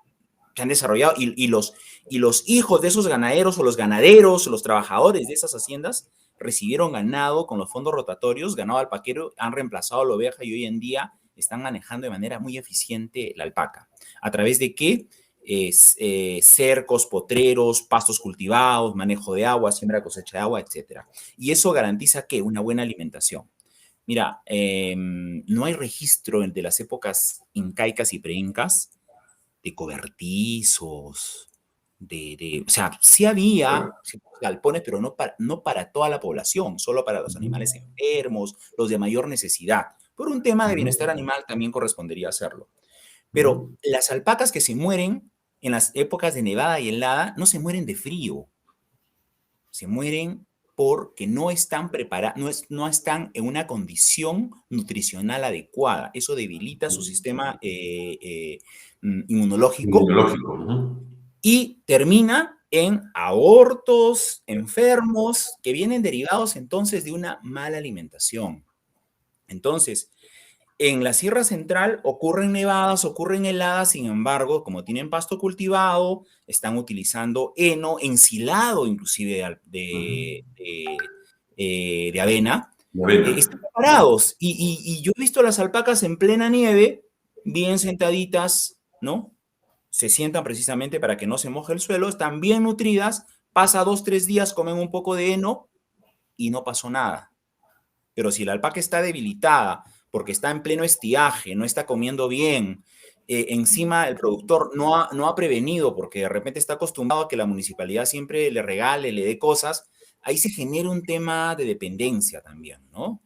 se han desarrollado y los hijos de esos ganaderos o los ganaderos o los trabajadores de esas haciendas recibieron ganado con los fondos rotatorios, ganado alpaquero, han reemplazado a la oveja y hoy en día están manejando de manera muy eficiente la alpaca. ¿A través de qué? Cercos, potreros, pastos cultivados, manejo de agua, siembra, cosecha de agua, etc. Y eso garantiza ¿qué? Una buena alimentación. Mira, no hay registro de las épocas incaicas y preincas de cobertizos, o sea, sí había galpones, pero no para toda la población, solo para los animales enfermos, los de mayor necesidad. Por un tema de bienestar animal también correspondería hacerlo. Pero las alpacas que se mueren en las épocas de nevada y helada no se mueren de frío, se mueren porque no están preparadas, no están en una condición nutricional adecuada. Eso debilita su sistema inmunológico Inmunológico. y termina en abortos, enfermos, que vienen derivados entonces de una mala alimentación. Entonces, en la Sierra Central ocurren nevadas, ocurren heladas, sin embargo, como tienen pasto cultivado, están utilizando heno ensilado inclusive de avena, La avena. están preparados. Y yo he visto las alpacas en plena nieve, bien sentaditas, ¿no? Se sientan precisamente para que no se moje el suelo, están bien nutridas, pasa 2, 3 días, comen un poco de heno y no pasó nada. Pero si la alpaca está debilitada porque está en pleno estiaje, no está comiendo bien, encima el productor no ha prevenido porque de repente está acostumbrado a que la municipalidad siempre le regale, le dé cosas, ahí se genera un tema de dependencia también, ¿no?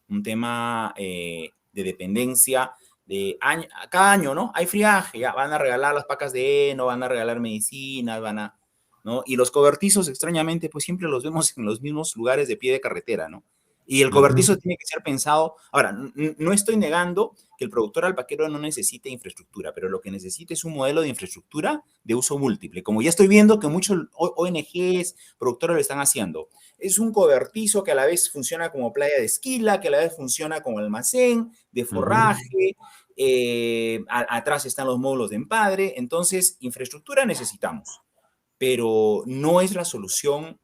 Un tema de dependencia cada año, ¿no? Hay friaje, ya van a regalar las pacas de heno, van a regalar medicinas, ¿no? Y los cobertizos, extrañamente, pues siempre los vemos en los mismos lugares de pie de carretera, ¿no? Y el Ujú. cobertizo tiene que ser pensado. Ahora, no estoy negando que el productor alpaquero no necesite infraestructura, pero lo que necesita es un modelo de infraestructura de uso múltiple. Como ya estoy viendo que muchos ONGs, productores lo están haciendo. Es un cobertizo que a la vez funciona como playa de esquila, que a la vez funciona como almacén de Ujú. forraje. Atrás están los módulos de empadre. Entonces, infraestructura necesitamos, pero no es la solución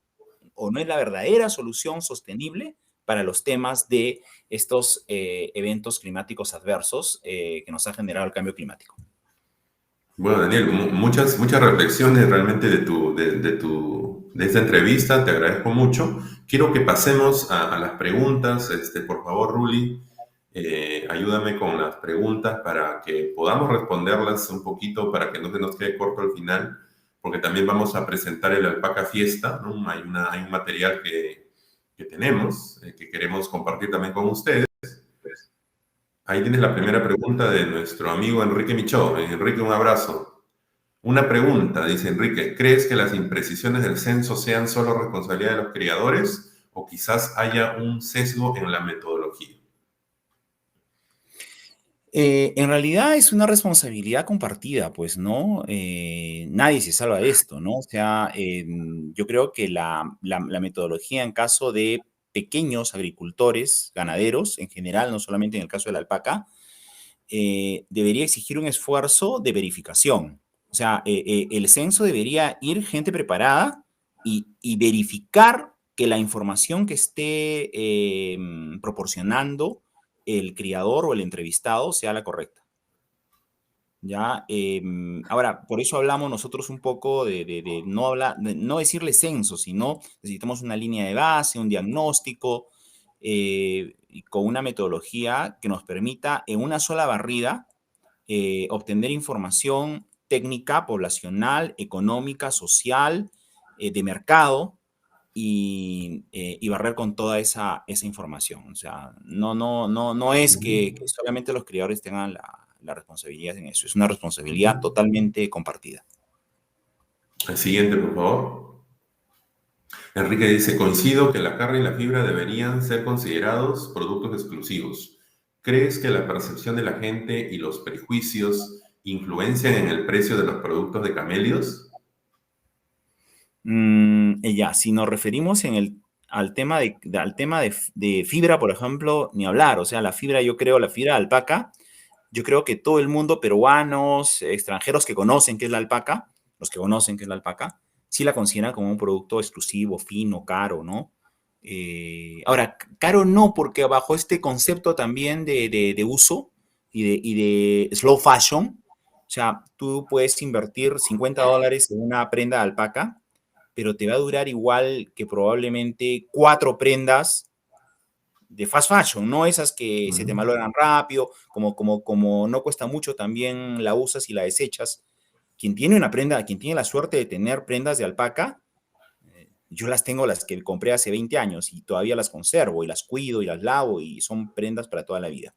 o no es la verdadera solución sostenible para los temas de estos eventos climáticos adversos que nos ha generado el cambio climático. Bueno, Daniel, muchas reflexiones realmente de esta entrevista, te agradezco mucho. Quiero que pasemos a las preguntas. Por favor, Ruli, ayúdame con las preguntas para que podamos responderlas un poquito, para que no se nos quede corto al final, porque también vamos a presentar el Alpaca Fiesta, ¿no? Hay un material que tenemos, que queremos compartir también con ustedes. Ahí tienes la primera pregunta de nuestro amigo Enrique Michaud. Enrique, un abrazo. Una pregunta, dice Enrique, ¿crees que las imprecisiones del censo sean solo responsabilidad de los criadores o quizás haya un sesgo en la metodología? En realidad es una responsabilidad compartida, pues, ¿no? Nadie se salva de esto, ¿no? O sea, yo creo que la metodología en caso de pequeños agricultores, ganaderos en general, no solamente en el caso de la alpaca, debería exigir un esfuerzo de verificación. O sea, el censo debería ir gente preparada y verificar que la información que esté proporcionando el criador o el entrevistado sea la correcta. ¿Ya? Ahora, por eso hablamos nosotros un poco de no, de no decirle censo, sino necesitamos una línea de base, un diagnóstico, y con una metodología que nos permita en una sola barrida obtener información técnica, poblacional, económica, social, de mercado, y barrer con toda esa información. O sea, no es que solamente los criadores tengan la responsabilidad en eso, es una responsabilidad totalmente compartida. El siguiente, por favor. Enrique dice, coincido que la carne y la fibra deberían ser considerados productos exclusivos. ¿Crees que la percepción de la gente y los prejuicios influencian en el precio de los productos de Camelios? Ya, si nos referimos al tema de fibra, por ejemplo, ni hablar. O sea, la fibra, yo creo, la fibra de alpaca, yo creo que todo el mundo, peruanos, extranjeros que conocen qué es la alpaca, los que conocen qué es la alpaca, sí la consideran como un producto exclusivo, fino, caro, ¿no? Ahora, caro no, porque bajo este concepto también de uso y de slow fashion, o sea, tú puedes invertir $50 en una prenda de alpaca, pero te va a durar igual que probablemente 4 prendas de fast fashion, no esas que se te Ujú. malogran rápido, como no cuesta mucho, también la usas y la desechas. Quien tiene una prenda, quien tiene la suerte de tener prendas de alpaca, yo las tengo, las que compré hace 20 años y todavía las conservo y las cuido y las lavo y son prendas para toda la vida.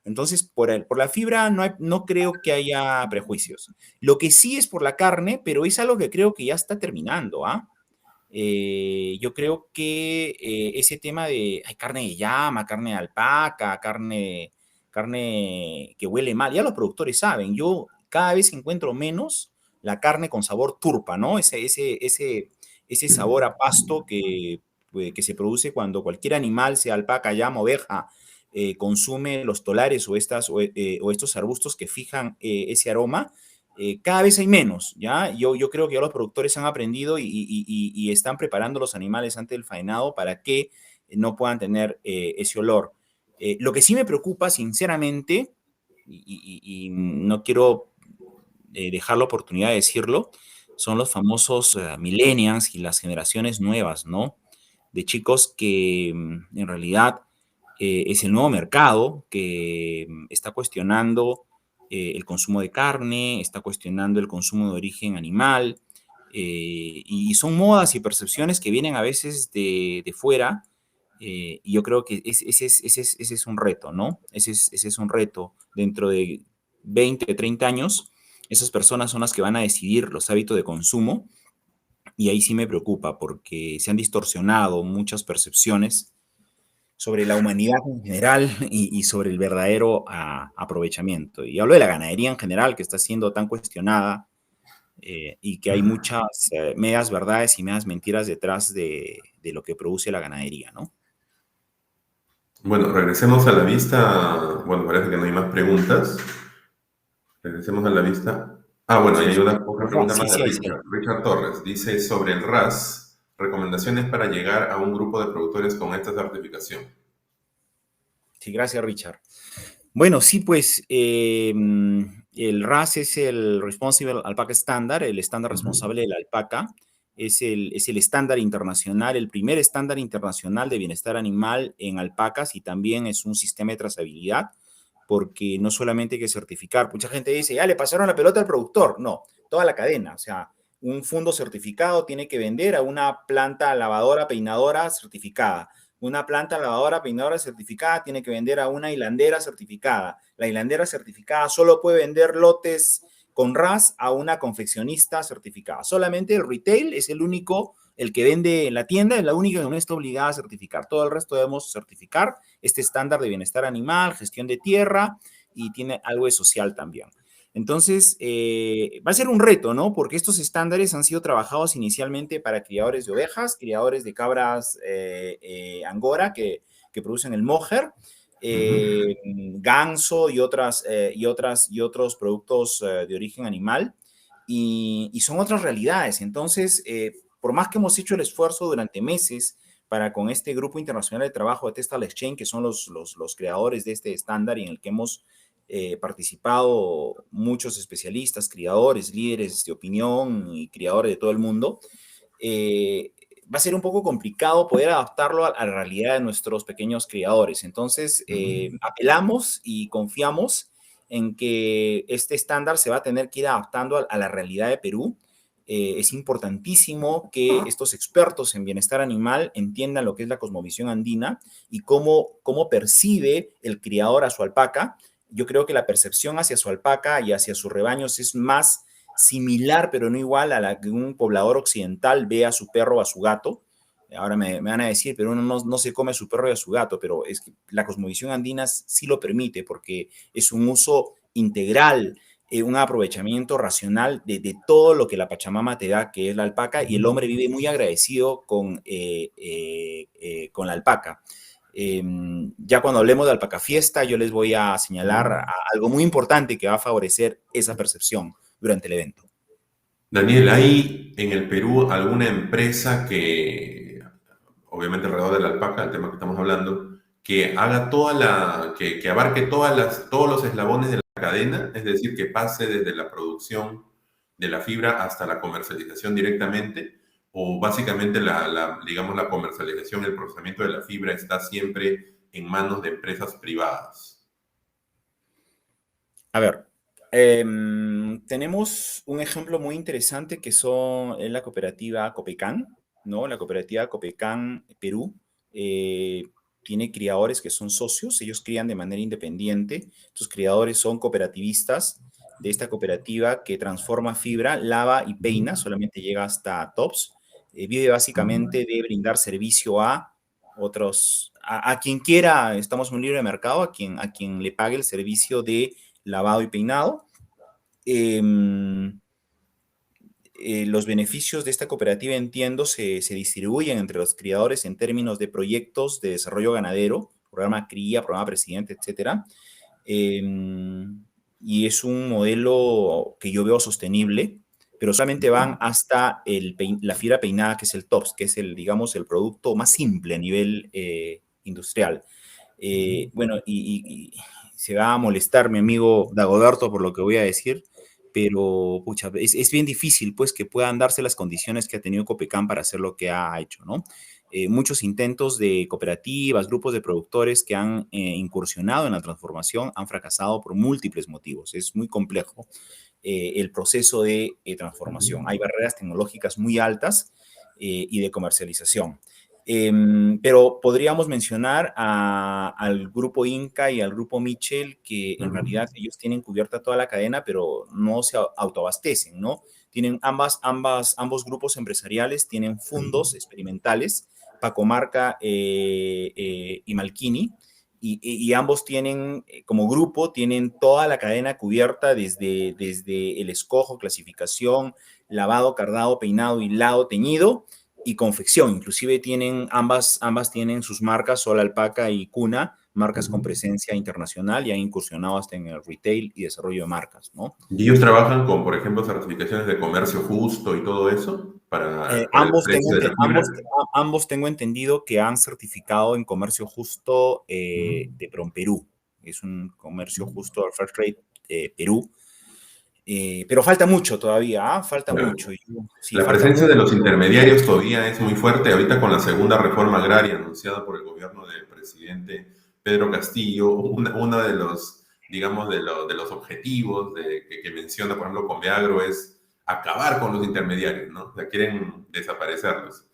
Entonces, por la fibra no creo que haya prejuicios. Lo que sí es por la carne, pero es algo que creo que ya está terminando, ¿ah? Yo creo que ese tema de hay carne de llama, carne de alpaca, carne que huele mal, ya los productores saben, yo cada vez encuentro menos la carne con sabor turpa, ¿no? Ese sabor a pasto que se produce cuando cualquier animal, sea alpaca, llama, oveja, consume los tolares o estos arbustos que fijan ese aroma. Cada vez hay menos, ¿ya? Yo creo que ya los productores han aprendido y están preparando los animales antes del faenado para que no puedan tener ese olor. Lo que sí me preocupa, sinceramente, y no quiero dejar la oportunidad de decirlo, son los famosos millennials y las generaciones nuevas, ¿no? De chicos que en realidad es el nuevo mercado que está cuestionando el consumo de carne, está cuestionando el consumo de origen animal, y son modas y percepciones que vienen a veces de fuera, y yo creo que ese es un reto, ¿no? Ese es un reto. Dentro de 20, 30 años, esas personas son las que van a decidir los hábitos de consumo, y ahí sí me preocupa porque se han distorsionado muchas percepciones sobre la humanidad en general y sobre el verdadero aprovechamiento. Y hablo de la ganadería en general, que está siendo tan cuestionada y que hay muchas medias verdades y medias mentiras detrás de lo que produce la ganadería, ¿no? Bueno, regresemos a la vista. Bueno, parece que no hay más preguntas. Regresemos a la vista. Ah, bueno, y Sí, hay sí, otra pregunta sí, más de sí, sí. Richard. Richard Torres dice sobre el RAS, recomendaciones para llegar a un grupo de productores con esta certificación. Sí, gracias, Richard. Bueno, sí, pues el RAS es el Responsible Alpaca Standard, el estándar Ujú, responsable de la alpaca. Es el estándar internacional, el primer estándar internacional de bienestar animal en alpacas y también es un sistema de trazabilidad porque no solamente hay que certificar. Mucha gente dice, ya le pasaron la pelota al productor. No, toda la cadena. O sea, un fondo certificado tiene que vender a una planta lavadora, peinadora certificada. Una planta lavadora, peinadora certificada tiene que vender a una hilandera certificada. La hilandera certificada solo puede vender lotes con RAS a una confeccionista certificada. Solamente el retail es el único, el que vende en la tienda, es la única que no está obligada a certificar. Todo el resto debemos certificar este estándar de bienestar animal, gestión de tierra y tiene algo de social también. Entonces, va a ser un reto, ¿no? Porque estos estándares han sido trabajados inicialmente para criadores de ovejas, criadores de cabras angora que producen el mojer, ujú. ganso y otros productos de origen animal. Y son otras realidades. Entonces, por más que hemos hecho el esfuerzo durante meses para con este grupo internacional de trabajo de Textile Exchange, que son los creadores de este estándar y en el que hemos participado muchos especialistas, criadores, líderes de opinión y criadores de todo el mundo, eh, va a ser un poco complicado poder adaptarlo a la realidad de nuestros pequeños criadores. Entonces, apelamos y confiamos en que este estándar se va a tener que ir adaptando a la realidad de Perú. Es importantísimo que estos expertos en bienestar animal entiendan lo que es la cosmovisión andina y cómo percibe el criador a su alpaca. Yo creo que la percepción hacia su alpaca y hacia sus rebaños es más similar, pero no igual a la que un poblador occidental ve a su perro o a su gato. Ahora me van a decir, pero uno no se come a su perro y a su gato, pero es que la cosmovisión andina sí lo permite porque es un uso integral, un aprovechamiento racional de todo lo que la Pachamama te da, que es la alpaca, y el hombre vive muy agradecido con la alpaca. Ya cuando hablemos de alpaca fiesta, yo les voy a señalar algo muy importante que va a favorecer esa percepción durante el evento. Daniel, ¿hay en el Perú alguna empresa que, obviamente alrededor de la alpaca, el tema que estamos hablando, que haga que abarque todos los eslabones de la cadena, es decir, que pase desde la producción de la fibra hasta la comercialización directamente? ¿O básicamente digamos, la comercialización, el procesamiento de la fibra está siempre en manos de empresas privadas? A ver, tenemos un ejemplo muy interesante que es la cooperativa Copecan, ¿no? La cooperativa Copecan Perú eh, tiene criadores que son socios, ellos crían de manera independiente, estos criadores son cooperativistas de esta cooperativa que transforma fibra, lava y peina, solamente llega hasta tops, vive básicamente de brindar servicio a a quien quiera, estamos en un libre mercado, a quien le pague el servicio de lavado y peinado. Eh, los beneficios de esta cooperativa, entiendo, se distribuyen entre los criadores en términos de proyectos de desarrollo ganadero, programa CRIA, programa Presidente, etcétera. Eh, y es un modelo que yo veo sostenible, pero solamente van hasta la fibra peinada, que es el TOPS, que es digamos, el producto más simple a nivel industrial. Bueno, y se va a molestar mi amigo Dagoberto por lo que voy a decir, pero pucha, es bien difícil pues que puedan darse las condiciones que ha tenido Copecán para hacer lo que ha hecho, ¿no? Muchos intentos de cooperativas, grupos de productores que han incursionado en la transformación han fracasado por múltiples motivos. Es muy complejo el proceso de transformación. Hay barreras tecnológicas muy altas y de comercialización. Pero podríamos mencionar al grupo Inca y al grupo Mitchell, que en realidad ellos tienen cubierta toda la cadena, pero no se autoabastecen, ¿no? Tienen ambos grupos empresariales tienen fondos experimentales Pacomarca y Malquini, y ambos tienen, como grupo, tienen toda la cadena cubierta desde el escojo, clasificación, lavado, cardado, peinado, hilado, teñido y confección. Inclusive ambas tienen sus marcas, Sol Alpaca y Cuna, marcas con Ujú. presencia internacional y han incursionado hasta en el retail y desarrollo de marcas, ¿no? Y ellos trabajan con, por ejemplo, certificaciones de comercio justo y todo eso por el precio de la fibra. Ambos tengo entendido que han certificado en comercio justo Ujú. de PROMPERÚ. Es un comercio justo al Fair Trade Perú. Pero falta mucho todavía, ¿ah? Falta Claro. mucho. Sí, La falta presencia de mucho. los intermediarios todavía es muy fuerte. Ahorita con la segunda reforma agraria anunciada por el gobierno del presidente Pedro Castillo, uno de los, digamos, de los objetivos que menciona, por ejemplo, Conveagro es acabar con los intermediarios, ¿no? O sea, quieren desaparecerlos.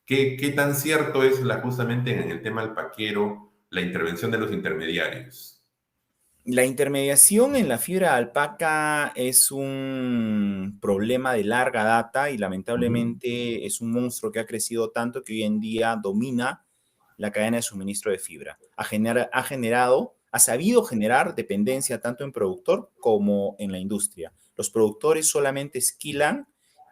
¿Qué tan cierto es justamente en el tema alpaquero la intervención de los intermediarios? La intermediación en la fibra de alpaca es un problema de larga data y Ujú, lamentablemente es un monstruo que ha crecido tanto que hoy en día domina la cadena de suministro de fibra. Ha sabido generar dependencia tanto en productor como en la industria. Los productores solamente esquilan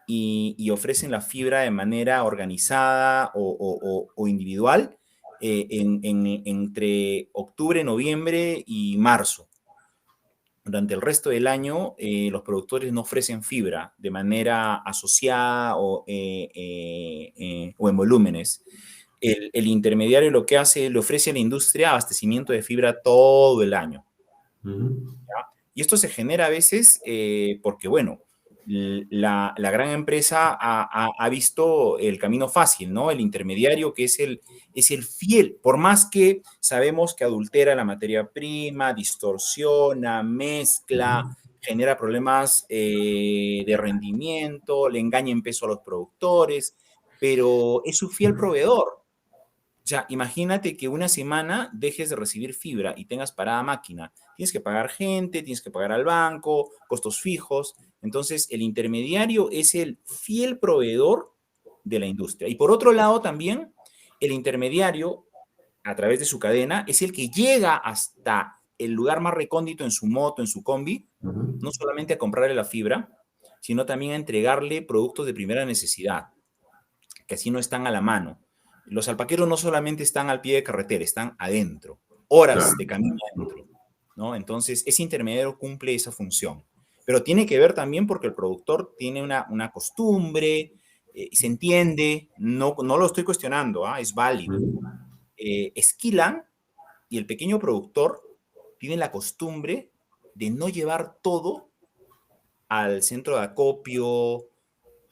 y ofrecen la fibra de manera organizada o individual entre octubre, noviembre y marzo. Durante el resto del año, los productores no ofrecen fibra de manera asociada o en volúmenes. El intermediario lo que hace, le ofrece a la industria abastecimiento de fibra todo el año. ujú, ¿Ya? Y esto se genera a veces porque, bueno, la gran empresa ha visto el camino fácil, ¿no? El intermediario que es el fiel, por más que sabemos que adultera la materia prima, distorsiona, mezcla, ujú, genera problemas de rendimiento, le engaña en peso a los productores, pero es su fiel proveedor. O sea, imagínate que una semana dejes de recibir fibra y tengas parada máquina. Tienes que pagar gente, tienes que pagar al banco, costos fijos. Entonces, el intermediario es el fiel proveedor de la industria. Y por otro lado, también, el intermediario, a través de su cadena, es el que llega hasta el lugar más recóndito en su moto, en su combi, ujú. no solamente a comprarle la fibra, sino también a entregarle productos de primera necesidad que así no están a la mano. Los alpaqueros no solamente están al pie de carretera, están adentro, horas Claro. de camino adentro, ¿no? Entonces, ese intermediario cumple esa función. Pero tiene que ver también porque el productor tiene una costumbre, se entiende, no lo estoy cuestionando, ¿ah? Es válido. Ujú. Esquilan y el pequeño productor tiene la costumbre de no llevar todo al centro de acopio,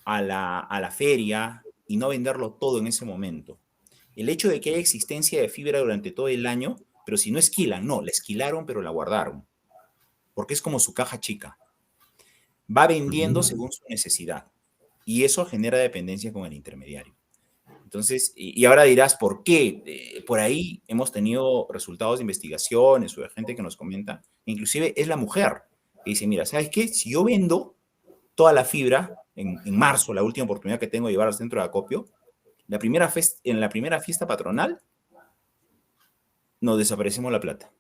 a la feria y no venderlo todo en ese momento. El hecho de que haya existencia de fibra durante todo el año, pero si no esquilan, no, la esquilaron, pero la guardaron, porque es como su caja chica. Va vendiendo Ujú. según su necesidad y eso genera dependencia con el intermediario. Entonces, y ahora dirás, ¿por qué? Por ahí hemos tenido resultados de investigaciones o de gente que nos comenta, inclusive es la mujer que dice, mira, ¿sabes qué? Si yo vendo toda la fibra en marzo, la última oportunidad que tengo de llevar al centro de acopio, en la primera fiesta patronal nos desaparecemos la plata.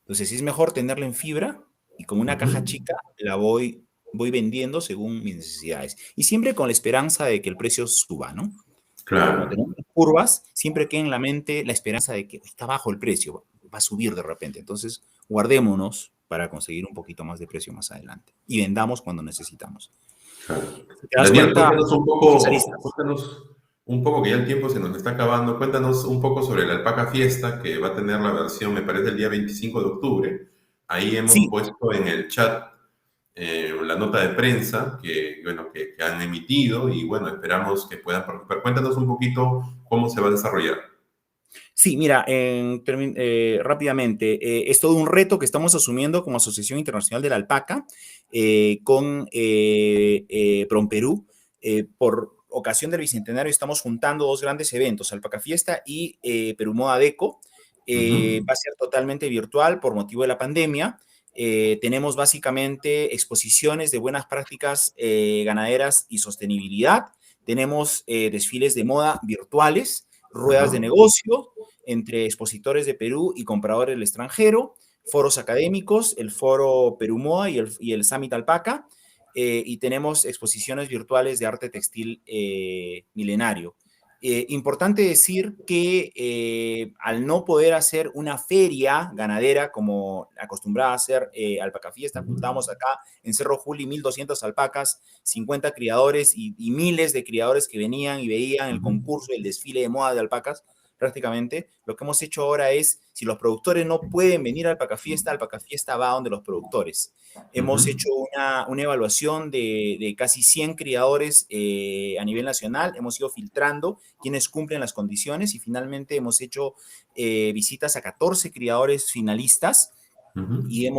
Entonces, es mejor tenerla en fibra y con una caja Ujú. chica voy vendiendo según mis necesidades. Y siempre con la esperanza de que el precio suba, ¿no? Porque como Claro. tenemos curvas, siempre queda en la mente la esperanza de que está bajo el precio, va a subir de repente. Entonces, guardémonos para conseguir un poquito más de precio más adelante y vendamos cuando necesitamos. Claro. Si te das Daniel, cuenta, muchas aristas. cuéntanos un poco, que ya el tiempo se nos está acabando, cuéntanos un poco sobre la Alpaca Fiesta, que va a tener la versión, me parece, el día 25 de octubre. Ahí hemos Sí, puesto en el chat la nota de prensa bueno, que han emitido y bueno, esperamos que puedan participar. Cuéntanos un poquito cómo se va a desarrollar. sí, mira, rápidamente, es todo un reto que estamos asumiendo como Asociación Internacional de la Alpaca con PROMPERÚ. Por ocasión del Bicentenario estamos juntando dos grandes eventos, Alpaca Fiesta y Perú Moda Deco. Ujú, Va a ser totalmente virtual por motivo de la pandemia. Tenemos básicamente exposiciones de buenas prácticas ganaderas y sostenibilidad. Tenemos desfiles de moda virtuales, ruedas de negocio entre expositores de Perú y compradores del extranjero, foros académicos, el foro Perú Moda y el Summit Alpaca, y tenemos exposiciones virtuales de arte textil milenario. Importante decir que al no poder hacer una feria ganadera como acostumbraba a hacer Alpaca Fiesta, juntamos acá en Cerro Juli 1.200 alpacas, 50 criadores y miles de criadores que venían y veían el concurso, el desfile de moda de alpacas prácticamente. Lo que hemos hecho ahora es, si los productores no pueden venir a Alpaca Fiesta va donde los productores. Hemos hecho una evaluación de casi 100 criadores a nivel nacional, hemos ido filtrando quienes cumplen las condiciones y finalmente hemos hecho visitas a 14 criadores finalistas y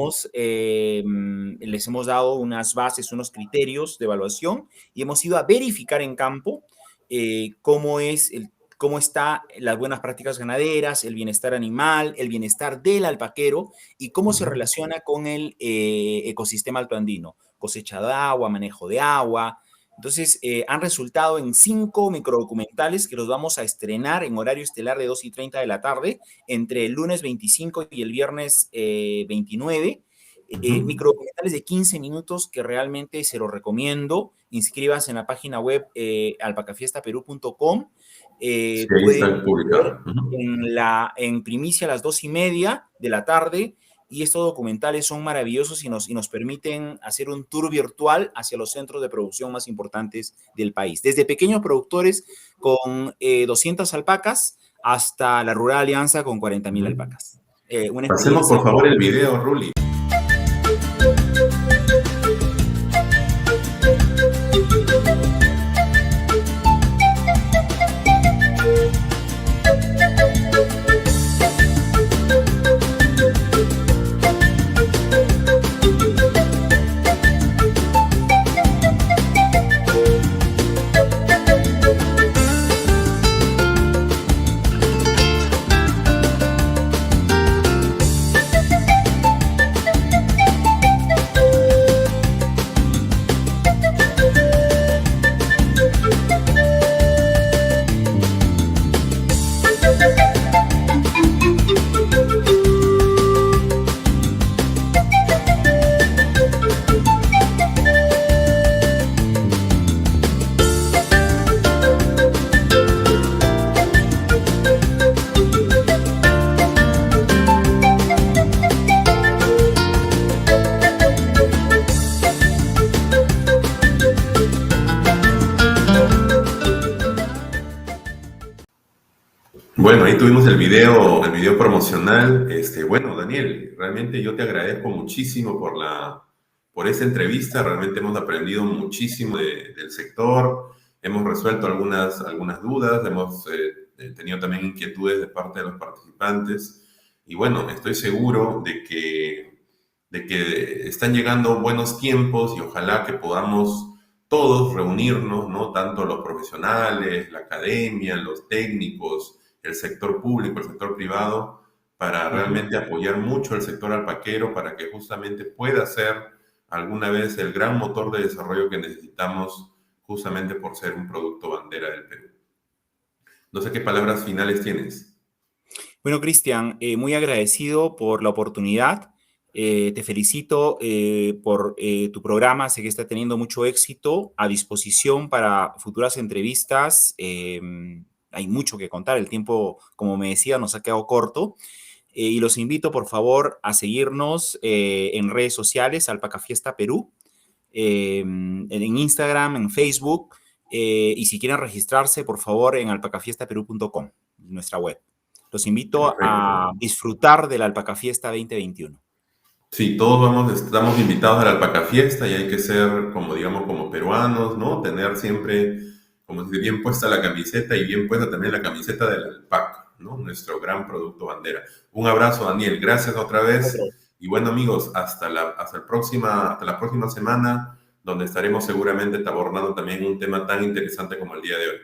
les hemos dado unas bases, unos criterios de evaluación y hemos ido a verificar en campo cómo están las buenas prácticas ganaderas, el bienestar animal, el bienestar del alpaquero y cómo se relaciona con el ecosistema altoandino, cosecha de agua, manejo de agua. Entonces, han resultado en 5 microdocumentales que los vamos a estrenar en horario estelar de 2:30 de la tarde, entre el lunes 25 y el viernes 29. Microdocumentales de 15 minutos que realmente se los recomiendo. Inscríbanse en la página web alpacafiestaperú.com. Sí, ahí está publicado. En primicia a las 2:30 de la tarde, y estos documentales son maravillosos y nos permiten hacer un tour virtual hacia los centros de producción más importantes del país, desde pequeños productores con 200 alpacas hasta la Rural Alianza con 40.000 alpacas. Pasemos por favor el video, Ruli. Bueno, ahí tuvimos el video promocional. Bueno, Daniel, realmente yo te agradezco muchísimo por esta entrevista. Realmente hemos aprendido muchísimo del sector, hemos resuelto algunas dudas, hemos tenido también inquietudes de parte de los participantes. Y bueno, estoy seguro de que están llegando buenos tiempos y ojalá que podamos todos reunirnos, ¿no? Tanto los profesionales, la academia, los técnicos, el sector público, el sector privado, para realmente apoyar mucho al sector alpaquero para que justamente pueda ser alguna vez el gran motor de desarrollo que necesitamos justamente por ser un producto bandera del Perú. No sé qué palabras finales tienes. Bueno, Cristian, muy agradecido por la oportunidad. Te felicito por tu programa, sé que está teniendo mucho éxito, a disposición para futuras entrevistas. Hay mucho que contar, el tiempo, como me decía, nos ha quedado corto. Y los invito, por favor, a seguirnos en redes sociales, Alpaca Fiesta Perú, en Instagram, en Facebook, y si quieren registrarse, por favor, en alpacafiestaperú.com, nuestra web. Los invito a disfrutar de la Alpaca Fiesta 2021. Sí, todos estamos invitados a la Alpaca Fiesta y hay que ser, como digamos, como peruanos, ¿no? Tener siempre, como si bien puesta la camiseta y bien puesta también la camiseta de la alpaca, ¿no? Nuestro gran producto bandera. Un abrazo, Daniel. Gracias otra vez. Y bueno, amigos, hasta la próxima semana, donde estaremos seguramente abordando también un tema tan interesante como el día de hoy.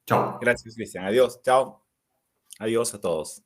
Chao. Gracias, Cristian. Adiós. Chao. Adiós a todos.